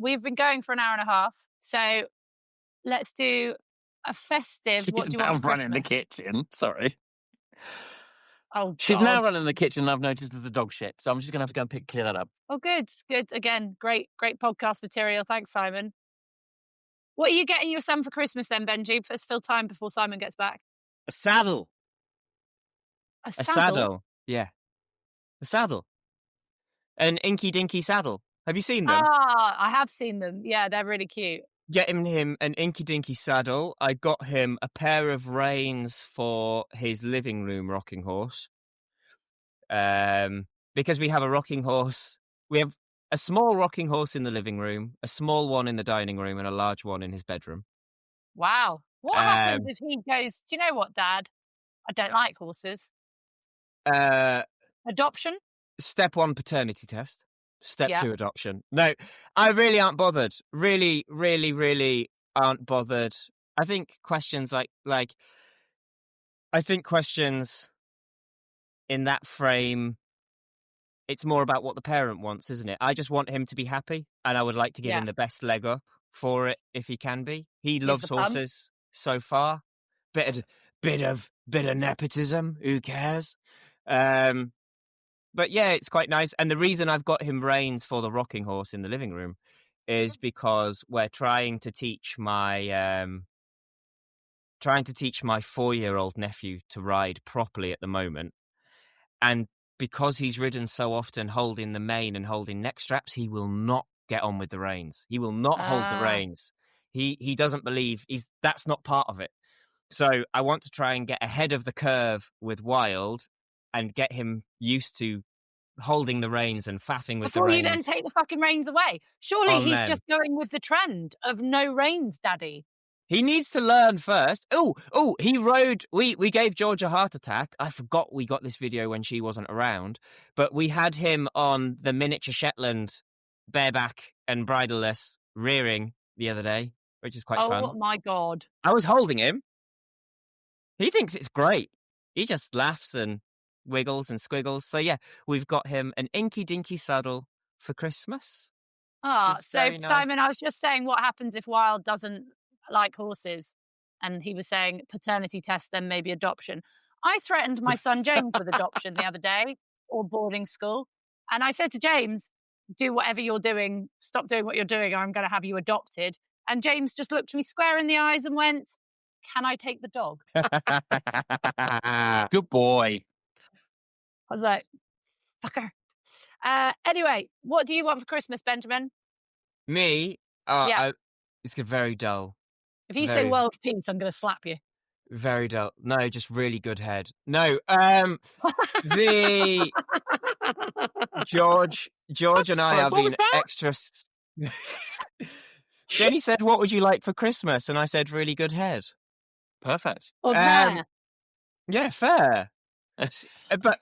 S1: we've been going for an hour and a half, so let's do a festive.
S3: She's
S1: What do you
S3: now
S1: want for
S3: running the
S1: Christmas?
S3: kitchen. Sorry.
S1: Oh,
S3: She's
S1: God.
S3: now running the kitchen and I've noticed there's a dog shit. So I'm just going to have to go and clear that up.
S1: Oh, good. Again, great podcast material. Thanks, Simon. What are you getting your son for Christmas then, Benji? Let's fill time before Simon gets back.
S2: A saddle.
S1: A
S2: A
S1: saddle?
S2: saddle. Yeah. A saddle. An inky dinky saddle. Have you seen them?
S1: Ah, I have seen them. Yeah, they're really cute.
S2: Getting him an inky dinky saddle. I got him a pair of reins for his living room rocking horse. Because we have a rocking horse. We have a small rocking horse in the living room, a small one in the dining room, and a large one in his bedroom.
S1: Wow. What happens if he goes, do you know what, Dad? I don't like horses. Adoption?
S2: Step 1, paternity test. Step
S1: Yeah.
S2: 2, adoption. No, I really aren't bothered. Really, really, really aren't bothered. I think questions like I think questions in that frame, it's more about what the parent wants, isn't it? I just want him to be happy, and I would like to give him the best leg up for it if he can be. He loves horses so far. Bit of nepotism. Who cares? But yeah, it's quite nice. And the reason I've got him reins for the rocking horse in the living room is because we're trying to teach my 4-year-old nephew to ride properly at the moment. And because he's ridden so often holding the mane and holding neck straps, he will not get on with the reins. He will not hold the reins. He doesn't believe that's not part of it. So I want to try and get ahead of the curve with Wild and get him used to holding the reins and faffing with the reins.
S1: Before you then take the fucking reins away. Surely he's just going with the trend of no reins, Daddy.
S2: He needs to learn first. Oh, he rode. We gave George a heart attack. I forgot we got this video when she wasn't around, but we had him on the miniature Shetland, bareback and bridleless rearing the other day, which is quite fun.
S1: Oh my God.
S2: I was holding him. He thinks it's great. He just laughs and wiggles and squiggles. So yeah, we've got him an inky dinky saddle for Christmas.
S1: So
S2: nice.
S1: Simon, I was just saying, what happens if Wild doesn't like horses? And he was saying paternity test, then maybe adoption. I threatened my son James with adoption the other day, or boarding school. And I said to James, do whatever you're doing, stop doing what you're doing, or I'm going to have you adopted. And James just looked me square in the eyes and went, can I take the dog?
S3: Good boy.
S1: I was like, fucker. Anyway, what do you want for Christmas, Benjamin?
S2: Me? It's very dull.
S1: If you say world peace, I'm going to slap you.
S2: Very dull. No, just really good head. No, the George and I have been extra. Jenny said, "What would you like for Christmas?" And I said, "Really good head."
S3: Perfect.
S1: Oh, fair.
S2: Yeah, fair. But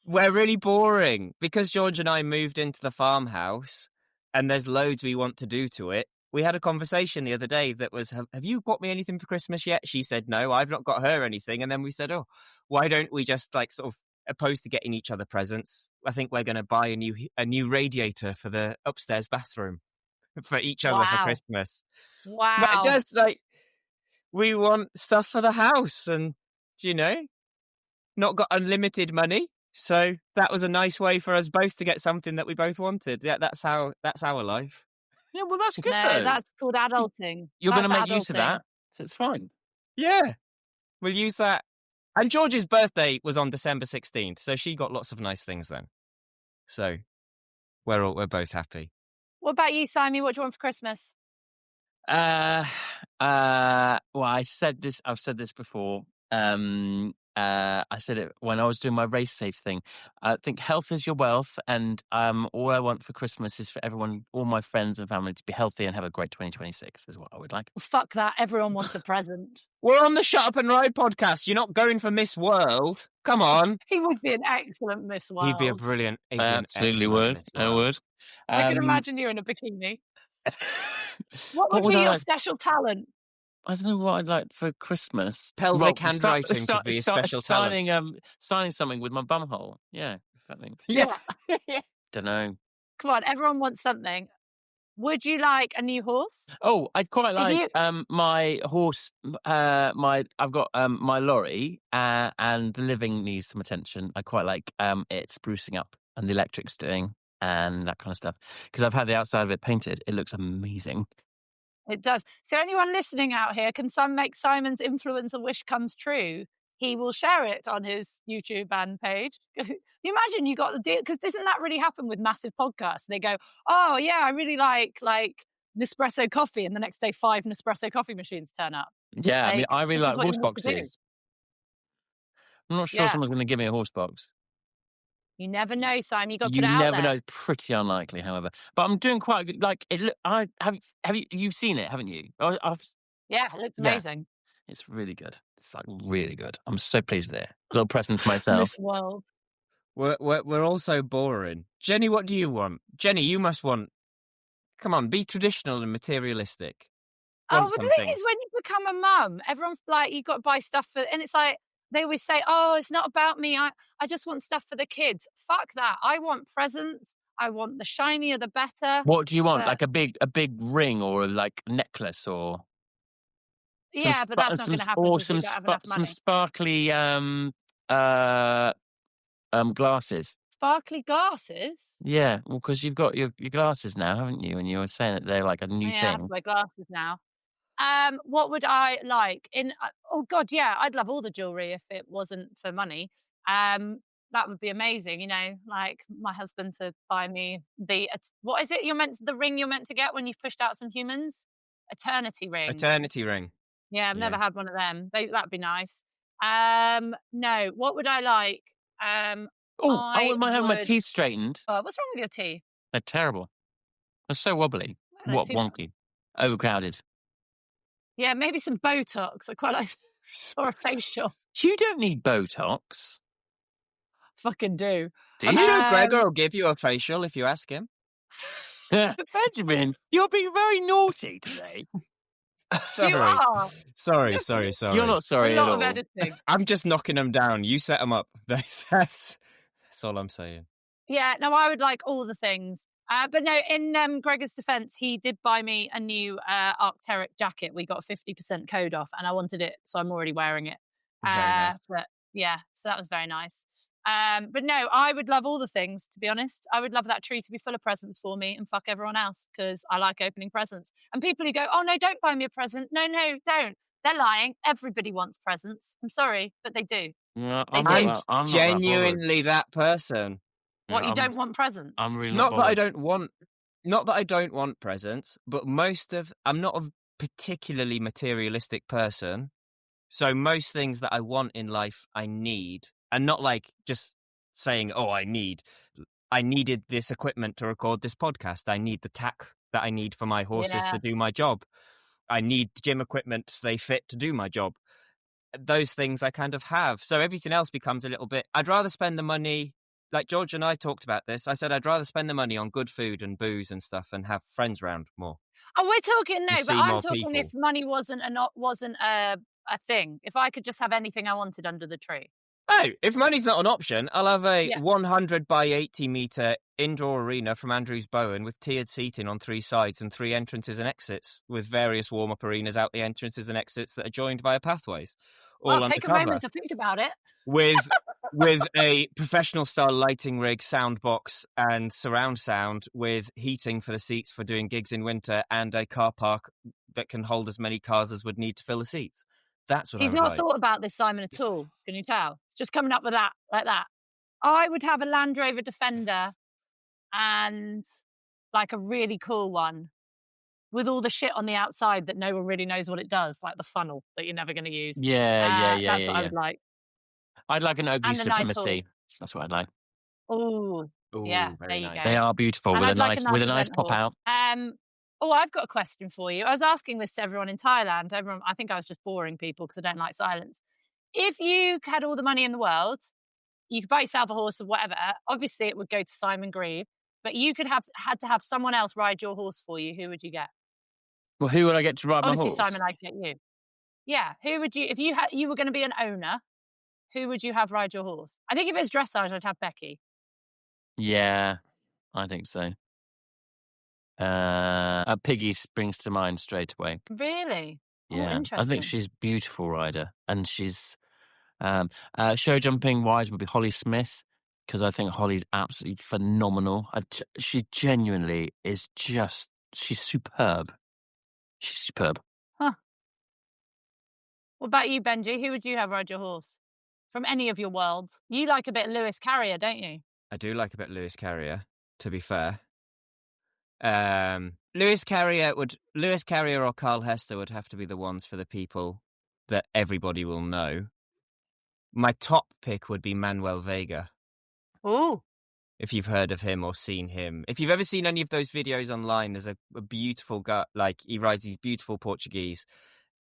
S2: we're really boring because George and I moved into the farmhouse, and there's loads we want to do to it. We had a conversation the other day that was, have you got me anything for Christmas yet? She said, no, I've not got her anything. And then we said, oh, why don't we just sort of, opposed to getting each other presents, I think we're going to buy a new radiator for the upstairs bathroom for each other for Christmas.
S1: Wow.
S2: But just we want stuff for the house and, not got unlimited money. So that was a nice way for us both to get something that we both wanted. Yeah, that's our life.
S3: Yeah, well, that's good, though.
S1: That's called adulting.
S3: You're going to make use of that, so it's fine.
S2: Yeah, we'll use that. And George's birthday was on December 16th, so she got lots of nice things then. So we're both happy.
S1: What about you, Simon? What do you want for Christmas?
S3: Well, I've said this before. I said it when I was doing my race safe thing. I think health is your wealth, and all I want for Christmas is for everyone, all my friends and family, to be healthy and have a great 2026 is what I would like.
S1: Fuck that. Everyone wants a present.
S2: We're on the Shut Up and Ride podcast. You're not going for Miss World. Come on.
S1: He would be an excellent Miss World.
S2: He'd be a brilliant. He'd be
S3: Absolutely
S2: an
S3: would.
S2: Miss
S3: I
S2: World.
S3: would.
S1: I can imagine you in a bikini. What would be your special talent?
S3: I don't know what I'd like for Christmas.
S2: Pelvic handwriting could be a special talent.
S3: Signing something with my bumhole. Yeah, something.
S2: Yeah.
S3: Don't know.
S1: Come on, everyone wants something. Would you like a new horse?
S3: Oh, I'd quite like my horse. I've got my lorry, and the living needs some attention. I quite like it sprucing up, and the electric's doing, and that kind of stuff. Because I've had the outside of it painted. It looks amazing.
S1: It does. So anyone listening out here, can make Simon's influencer wish comes true? He will share it on his YouTube page. You imagine you got the deal, because doesn't that really happen with massive podcasts? They go, oh yeah, I really like Nespresso coffee, and the next day 5 Nespresso coffee machines turn up.
S3: Yeah, I mean, I really like horse boxes. I'm not sure someone's going to give me a horse box.
S1: You never know, Simon. You got to put it out there.
S3: You never know. Pretty unlikely, however. But I'm doing quite good. Like it. You've seen it, haven't you?
S1: Yeah, it looks amazing.
S3: It's really good. It's like really good. I'm so pleased with it. Little present to myself.
S1: Miss World.
S2: We're all so boring. Jenny, what do you want? Jenny, you must want. Come on, be traditional and materialistic.
S1: But the thing is, when you become a mum, everyone's like, you've got to buy stuff for, and it's like, they always say, oh, it's not about me. I just want stuff for the kids. Fuck that. I want presents. I want the shinier, the better.
S3: What do you want? Like a big ring, or like a necklace, or?
S1: Yeah, but that's not going to happen.
S3: Or
S1: some
S3: sparkly glasses.
S1: Sparkly glasses?
S3: Yeah, well, because you've got your glasses now, haven't you? And you were saying that they're like a new thing.
S1: I have my glasses now. What would I like? Oh God, yeah, I'd love all the jewelry if it wasn't for money. That would be amazing. You know, like my husband to buy me what is it? The ring you're meant to get when you've pushed out some humans? Eternity ring.
S2: Eternity ring.
S1: Yeah, I've never had one of them. That'd be nice. No, what would I like?
S3: I wouldn't mind having my teeth straightened.
S1: Oh, what's wrong with your teeth?
S3: They're terrible. They're so wobbly. What wonky? Overcrowded.
S1: Yeah, maybe some Botox. I quite like, or a facial.
S3: You don't need Botox.
S1: Fucking do.
S2: I'm sure Gregor will give you a facial if you ask him.
S3: Benjamin, you're being very naughty today.
S2: Sorry.
S1: You are.
S2: Sorry.
S3: You're not sorry
S1: at all.
S3: A lot
S1: of editing.
S2: I'm just knocking them down. You set them up. That's all I'm saying.
S1: Yeah, no, I would like all the things. But no, in Gregor's defence, he did buy me a new Arc'teryx jacket. We got a 50% code off, and I wanted it, so I'm already wearing it.
S2: Very nice.
S1: But yeah, so that was very nice. But no, I would love all the things, to be honest. I would love that tree to be full of presents for me and fuck everyone else, because I like opening presents. And people who go, oh no, don't buy me a present. No, don't. They're lying. Everybody wants presents. I'm sorry, but they do.
S2: Yeah, I'm genuinely that person.
S1: What, you don't want presents?
S3: I'm really
S2: not that I don't want presents, but I'm not a particularly materialistic person. So most things that I want in life, I need. And not like just saying, oh, I needed this equipment to record this podcast. I need the tack that I need for my horses to do my job. I need gym equipment to stay fit to do my job. Those things I kind of have. So everything else becomes a little bit, I'd rather spend the money, like George and I talked about this. I said, I'd rather spend the money on good food and booze and stuff and have friends around more.
S1: Oh, we're talking, no, but I'm talking people. If money wasn't a thing. If I could just have anything I wanted under the tree.
S2: Oh, if money's not an option, I'll have a 100 by 80 metre indoor arena from Andrews Bowen with tiered seating on 3 sides and 3 entrances and exits with various warm-up arenas out the entrances and exits that are joined via pathways.
S1: All take a moment to think about it.
S2: With a professional-style lighting rig, sound box and surround sound with heating for the seats for doing gigs in winter and a car park that can hold as many cars as would need to fill the seats. That's what
S1: he's not thought about this, Simon, at all. Can you tell? It's just coming up with that, like that. I would have a Land Rover Defender and like a really cool one with all the shit on the outside that no one really knows what it does, like the funnel that you're never going to use.
S3: Yeah.
S1: That's what I would like.
S3: I'd like an ugly
S1: And a nice
S3: supremacy. That's what I'd like.
S1: Oh, yeah, there
S2: very
S1: you
S2: nice.
S1: go.
S3: They are beautiful
S1: And
S3: with
S1: I'd like a
S3: with a
S1: nice
S3: nice
S1: event
S3: pop
S1: hall.
S3: out.
S1: I've got a question for you. I was asking this to everyone in Thailand. I think I was just boring people because I don't like silence. If you had all the money in the world, you could buy yourself a horse or whatever. Obviously, it would go to Simon Grieve, but you could had to have someone else ride your horse for you. Who would you get?
S3: Well, who would I get to ride my
S1: Obviously,
S3: horse?
S1: Simon, I'd get you. Yeah, who would you? If you were going to be an owner, who would you have ride your horse? I think if it was dressage, I'd have Becky.
S3: Yeah, I think so. A Piggy springs to mind straight away.
S1: Really?
S3: Yeah,
S1: Oh, interesting.
S3: I think she's a beautiful rider, and she's show jumping wise would be Holly Smith, because I think Holly's absolutely phenomenal. She genuinely is she's superb. She's superb.
S1: Huh. What about you, Benji? Who would you have ride your horse? From any of your worlds. You like a bit of Lewis Carrier, don't you?
S2: I do like a bit Lewis Carrier, to be fair. Lewis Carrier or Carl Hester would have to be the ones for the people that everybody will know. My top pick would be Manuel Vega.
S1: Oh.
S2: If you've heard of him or seen him. If you've ever seen any of those videos online, there's a beautiful guy, like he rides these beautiful Portuguese,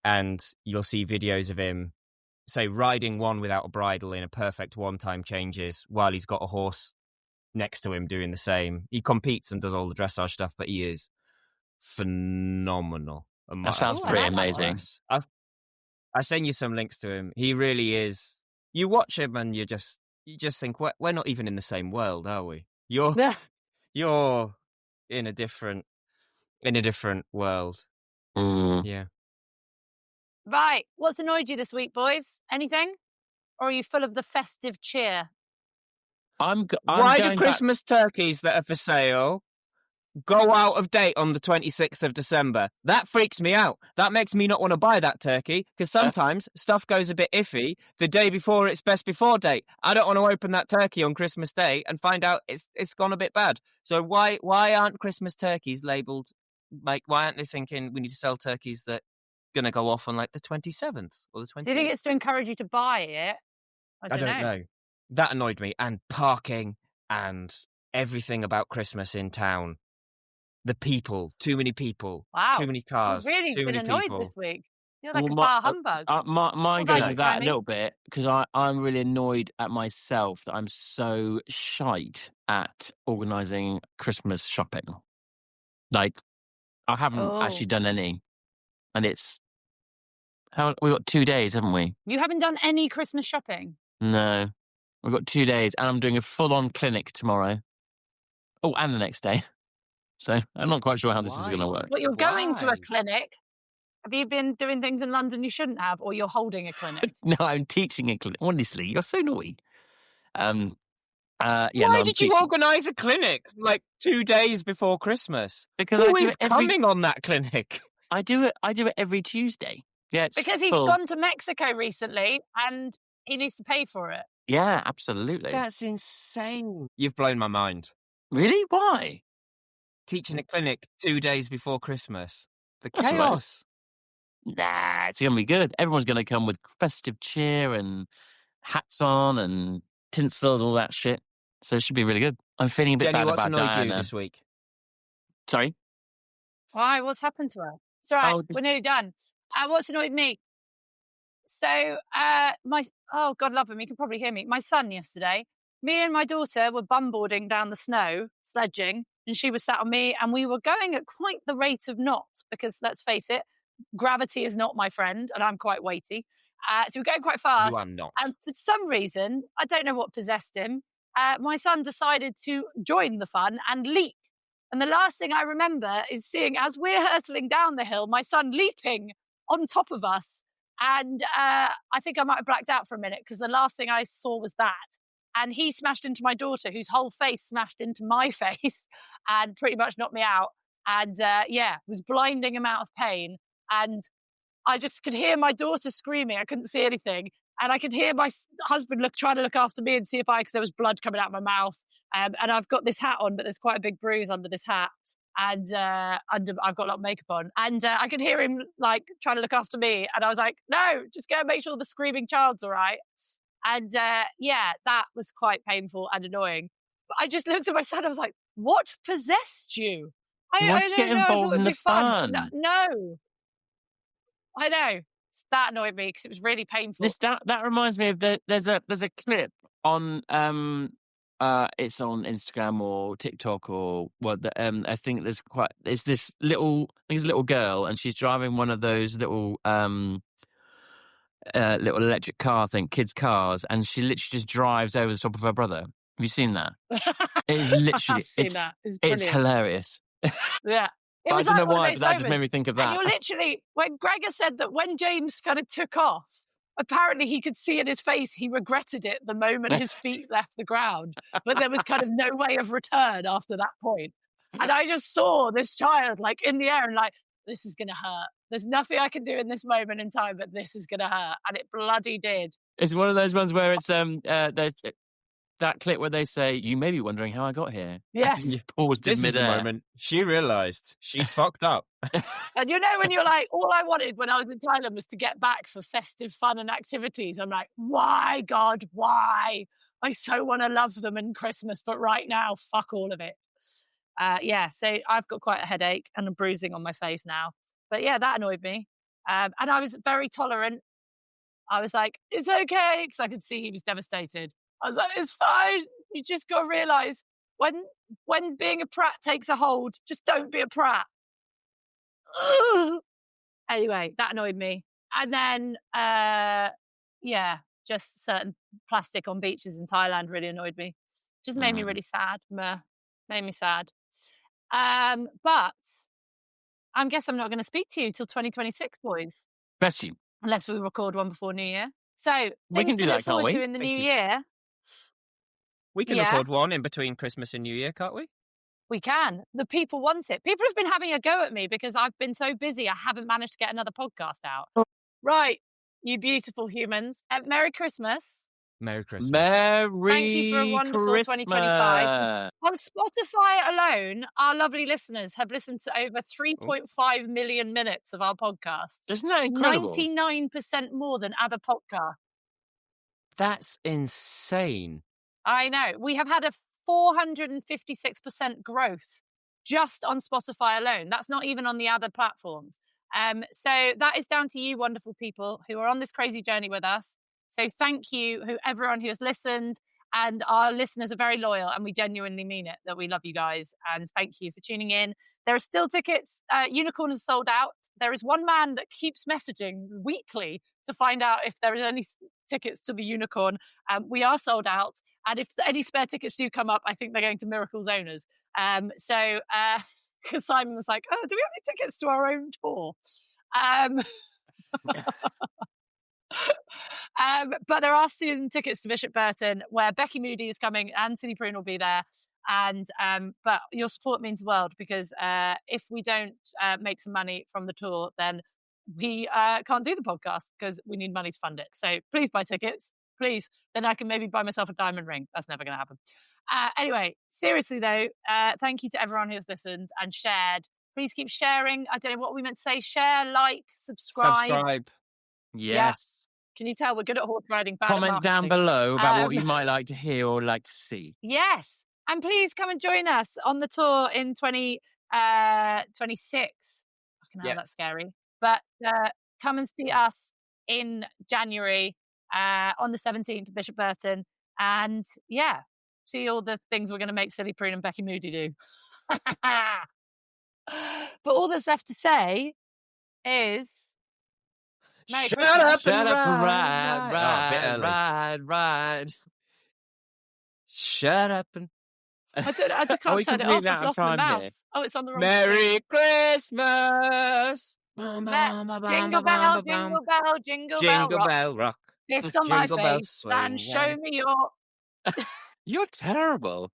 S2: and you'll see videos of him, say, riding one without a bridle in a perfect one-time changes while he's got a horse next to him doing the same. He competes and does all the dressage stuff, but he is phenomenal.
S3: That sounds pretty amazing.
S2: I send you some links to him. He really is. You watch him and you just think, we're not even in the same world, are we? You're in a different world. Yeah.
S1: Right. What's annoyed you this week, boys? Anything? Or are you full of the festive cheer?
S2: Why do Christmas turkeys that are for sale go out of date on the 26th of December? That freaks me out. That makes me not want to buy that turkey, because sometimes stuff goes a bit iffy the day before its best before date. I don't want to open that turkey on Christmas Day and find out it's gone a bit bad. So why aren't Christmas turkeys labelled, like, why aren't they thinking we need to sell turkeys that going to go off on like the 27th or the 28th?
S1: Do you think it's to encourage you to buy it? I don't know.
S2: That annoyed me. And parking and everything about Christmas in town. The people, too many people,
S1: wow.
S2: Too many cars,
S1: You've really
S2: too
S1: been
S2: many
S1: annoyed
S2: people.
S1: this week. You're like a bar humbug.
S3: Mine goes with that a little bit, because I'm really annoyed at myself that I'm so shite at organising Christmas shopping. Like, I haven't actually done any, and we've got 2 days, haven't we?
S1: You haven't done any Christmas shopping?
S3: No. We've got 2 days, and I'm doing a full-on clinic tomorrow. Oh, and the next day. So I'm not quite sure how this is going to work.
S1: But you're going to a clinic. Have you been doing things in London you shouldn't have, or you're holding a clinic?
S3: No, I'm teaching a clinic. Honestly, you're so naughty.
S2: Why did you organise a clinic like 2 days before Christmas?
S3: Because
S2: who is coming on that clinic?
S3: I do it every Tuesday. Yeah,
S1: because he's gone to Mexico recently and he needs to pay for it.
S3: Yeah, absolutely.
S2: That's insane. You've blown my mind.
S3: Really? Why?
S2: Teaching a clinic 2 days before Christmas. The chaos.
S3: Nah, it's going to be good. Everyone's going to come with festive cheer and hats on and tinsel and all that shit. So it should be really good. I'm feeling a bit bad about Diana.
S2: What's annoyed you this week?
S3: Sorry?
S1: Why? What's happened to her? It's all right. We're nearly done. What's annoyed me? So, oh, God love him. You can probably hear me. My son yesterday, me and my daughter were bumboarding down the snow, sledging, and she was sat on me, and we were going at quite the rate of knots because, let's face it, gravity is not my friend, and I'm quite weighty. So we're going quite fast.
S2: You are not.
S1: And for some reason, I don't know what possessed him, my son decided to join the fun and leap. And the last thing I remember is seeing, as we're hurtling down the hill, my son leaping on top of us. And I think I might have blacked out for a minute because the last thing I saw was that. And he smashed into my daughter, whose whole face smashed into my face and pretty much knocked me out. And it was blinding amount of pain. And I just could hear my daughter screaming. I couldn't see anything. And I could hear my husband trying to look after me and see because there was blood coming out of my mouth. And I've got this hat on, but there's quite a big bruise under this hat. And I've got a lot of makeup on. And I could hear him trying to look after me. And I was like, no, just go and make sure the screaming child's all right. And that was quite painful and annoying. But I just looked at my son. I was like, "What possessed you?"
S3: You want to get
S1: I
S3: involved
S1: thought
S3: in
S1: it'd
S3: the
S1: be fun.
S3: fun.
S1: No, I know. That annoyed me because it was really painful.
S3: That reminds me of there's a clip on it's on Instagram or TikTok or what. I think it's this little girl and she's driving one of those little electric car thing, kids' cars, and she literally just drives over the top of her brother. Have you seen that? It's literally
S1: I've seen that.
S3: It's hilarious.
S1: Yeah. It was
S3: I don't know
S1: like one
S3: why,
S1: of those
S3: but that just made me
S1: moments.
S3: think of
S1: And
S3: that.
S1: you're literally, when Gregor said that when James kind of took off, apparently he could see in his face he regretted it the moment his feet left the ground. But there was kind of no way of return after that point. And I just saw this child like in the air and like, this is going to hurt. There's nothing I can do in this moment in time, but this is going to hurt. And it bloody did.
S3: It's one of those ones where it's that clip where they say, "You may be wondering how I got here."
S1: Yes.
S3: And you paused in
S2: This is the
S3: midair.
S2: moment she realised she'd fucked up.
S1: And you know when you're like, all I wanted when I was in Thailand was to get back for festive fun and activities. I'm like, why, God, why? I so want to love them in Christmas, but right now, fuck all of it. So I've got quite a headache and a bruising on my face now. But yeah, that annoyed me. And I was very tolerant. I was like, it's okay, because I could see he was devastated. I was like, it's fine. You just got to realise when being a prat takes a hold, just don't be a prat. Ugh. Anyway, that annoyed me. And then, just certain plastic on beaches in Thailand really annoyed me. Just made me really sad. Made me sad. But I guess I'm not going to speak to you till 2026, boys.
S3: Bless you.
S1: Unless we record one before New Year. So
S3: we can do that, can't we?
S1: In the new year.
S2: We can record one in between Christmas and New Year, can't we?
S1: We can. The people want it. People have been having a go at me because I've been so busy. I haven't managed to get another podcast out. Right, you beautiful humans. Merry Christmas.
S2: Merry Christmas.
S1: Thank you for a wonderful
S3: Christmas.
S1: 2025. On Spotify alone, our lovely listeners have listened to over 3.5 million minutes of our podcast.
S3: Isn't that incredible?
S1: 99% more than other podcasts.
S2: That's insane.
S1: I know. We have had a 456% growth just on Spotify alone. That's not even on the other platforms. So that is down to you, wonderful people who are on this crazy journey with us. So thank you, everyone who has listened. And our listeners are very loyal, and we genuinely mean it, that we love you guys. And thank you for tuning in. There are still tickets. Unicorn is sold out. There is one man that keeps messaging weekly to find out if there is any tickets to the Unicorn. We are sold out. And if any spare tickets do come up, I think they're going to Miracle's owners. Because Simon was like, oh, do we have any tickets to our own tour? But there are student tickets to Bishop Burton, where Becky Moody is coming and Silly Prune will be there. And but your support means the world, because if we don't make some money from the tour, then we can't do the podcast because we need money to fund it. So please buy tickets, please. Then I can maybe buy myself a diamond ring. That's never going to happen. Anyway, seriously though, thank you to everyone who's listened and shared. Please keep sharing. I don't know what we meant to say. Share, like, subscribe.
S3: Yes.
S1: Yeah. Can you tell we're good at horse riding?
S3: Comment down below about what you might like to hear or like to see.
S1: Yes. And please come and join us on the tour in 2026. Fucking hell, that's scary. But come and see us in January on the 17th at Bishop Burton. And see all the things we're going to make Silly Prune and Becky Moody do. But all that's left to say is...
S2: Shut up and
S3: ride.
S2: Shut up and...
S1: I can't turn it off. I've lost my mouse. Here. Oh, it's on the wrong
S2: Merry Christmas!
S1: Jingle bell, jingle bell, jingle
S2: bell rock.
S1: Lift on my face and show me your...
S3: You're terrible.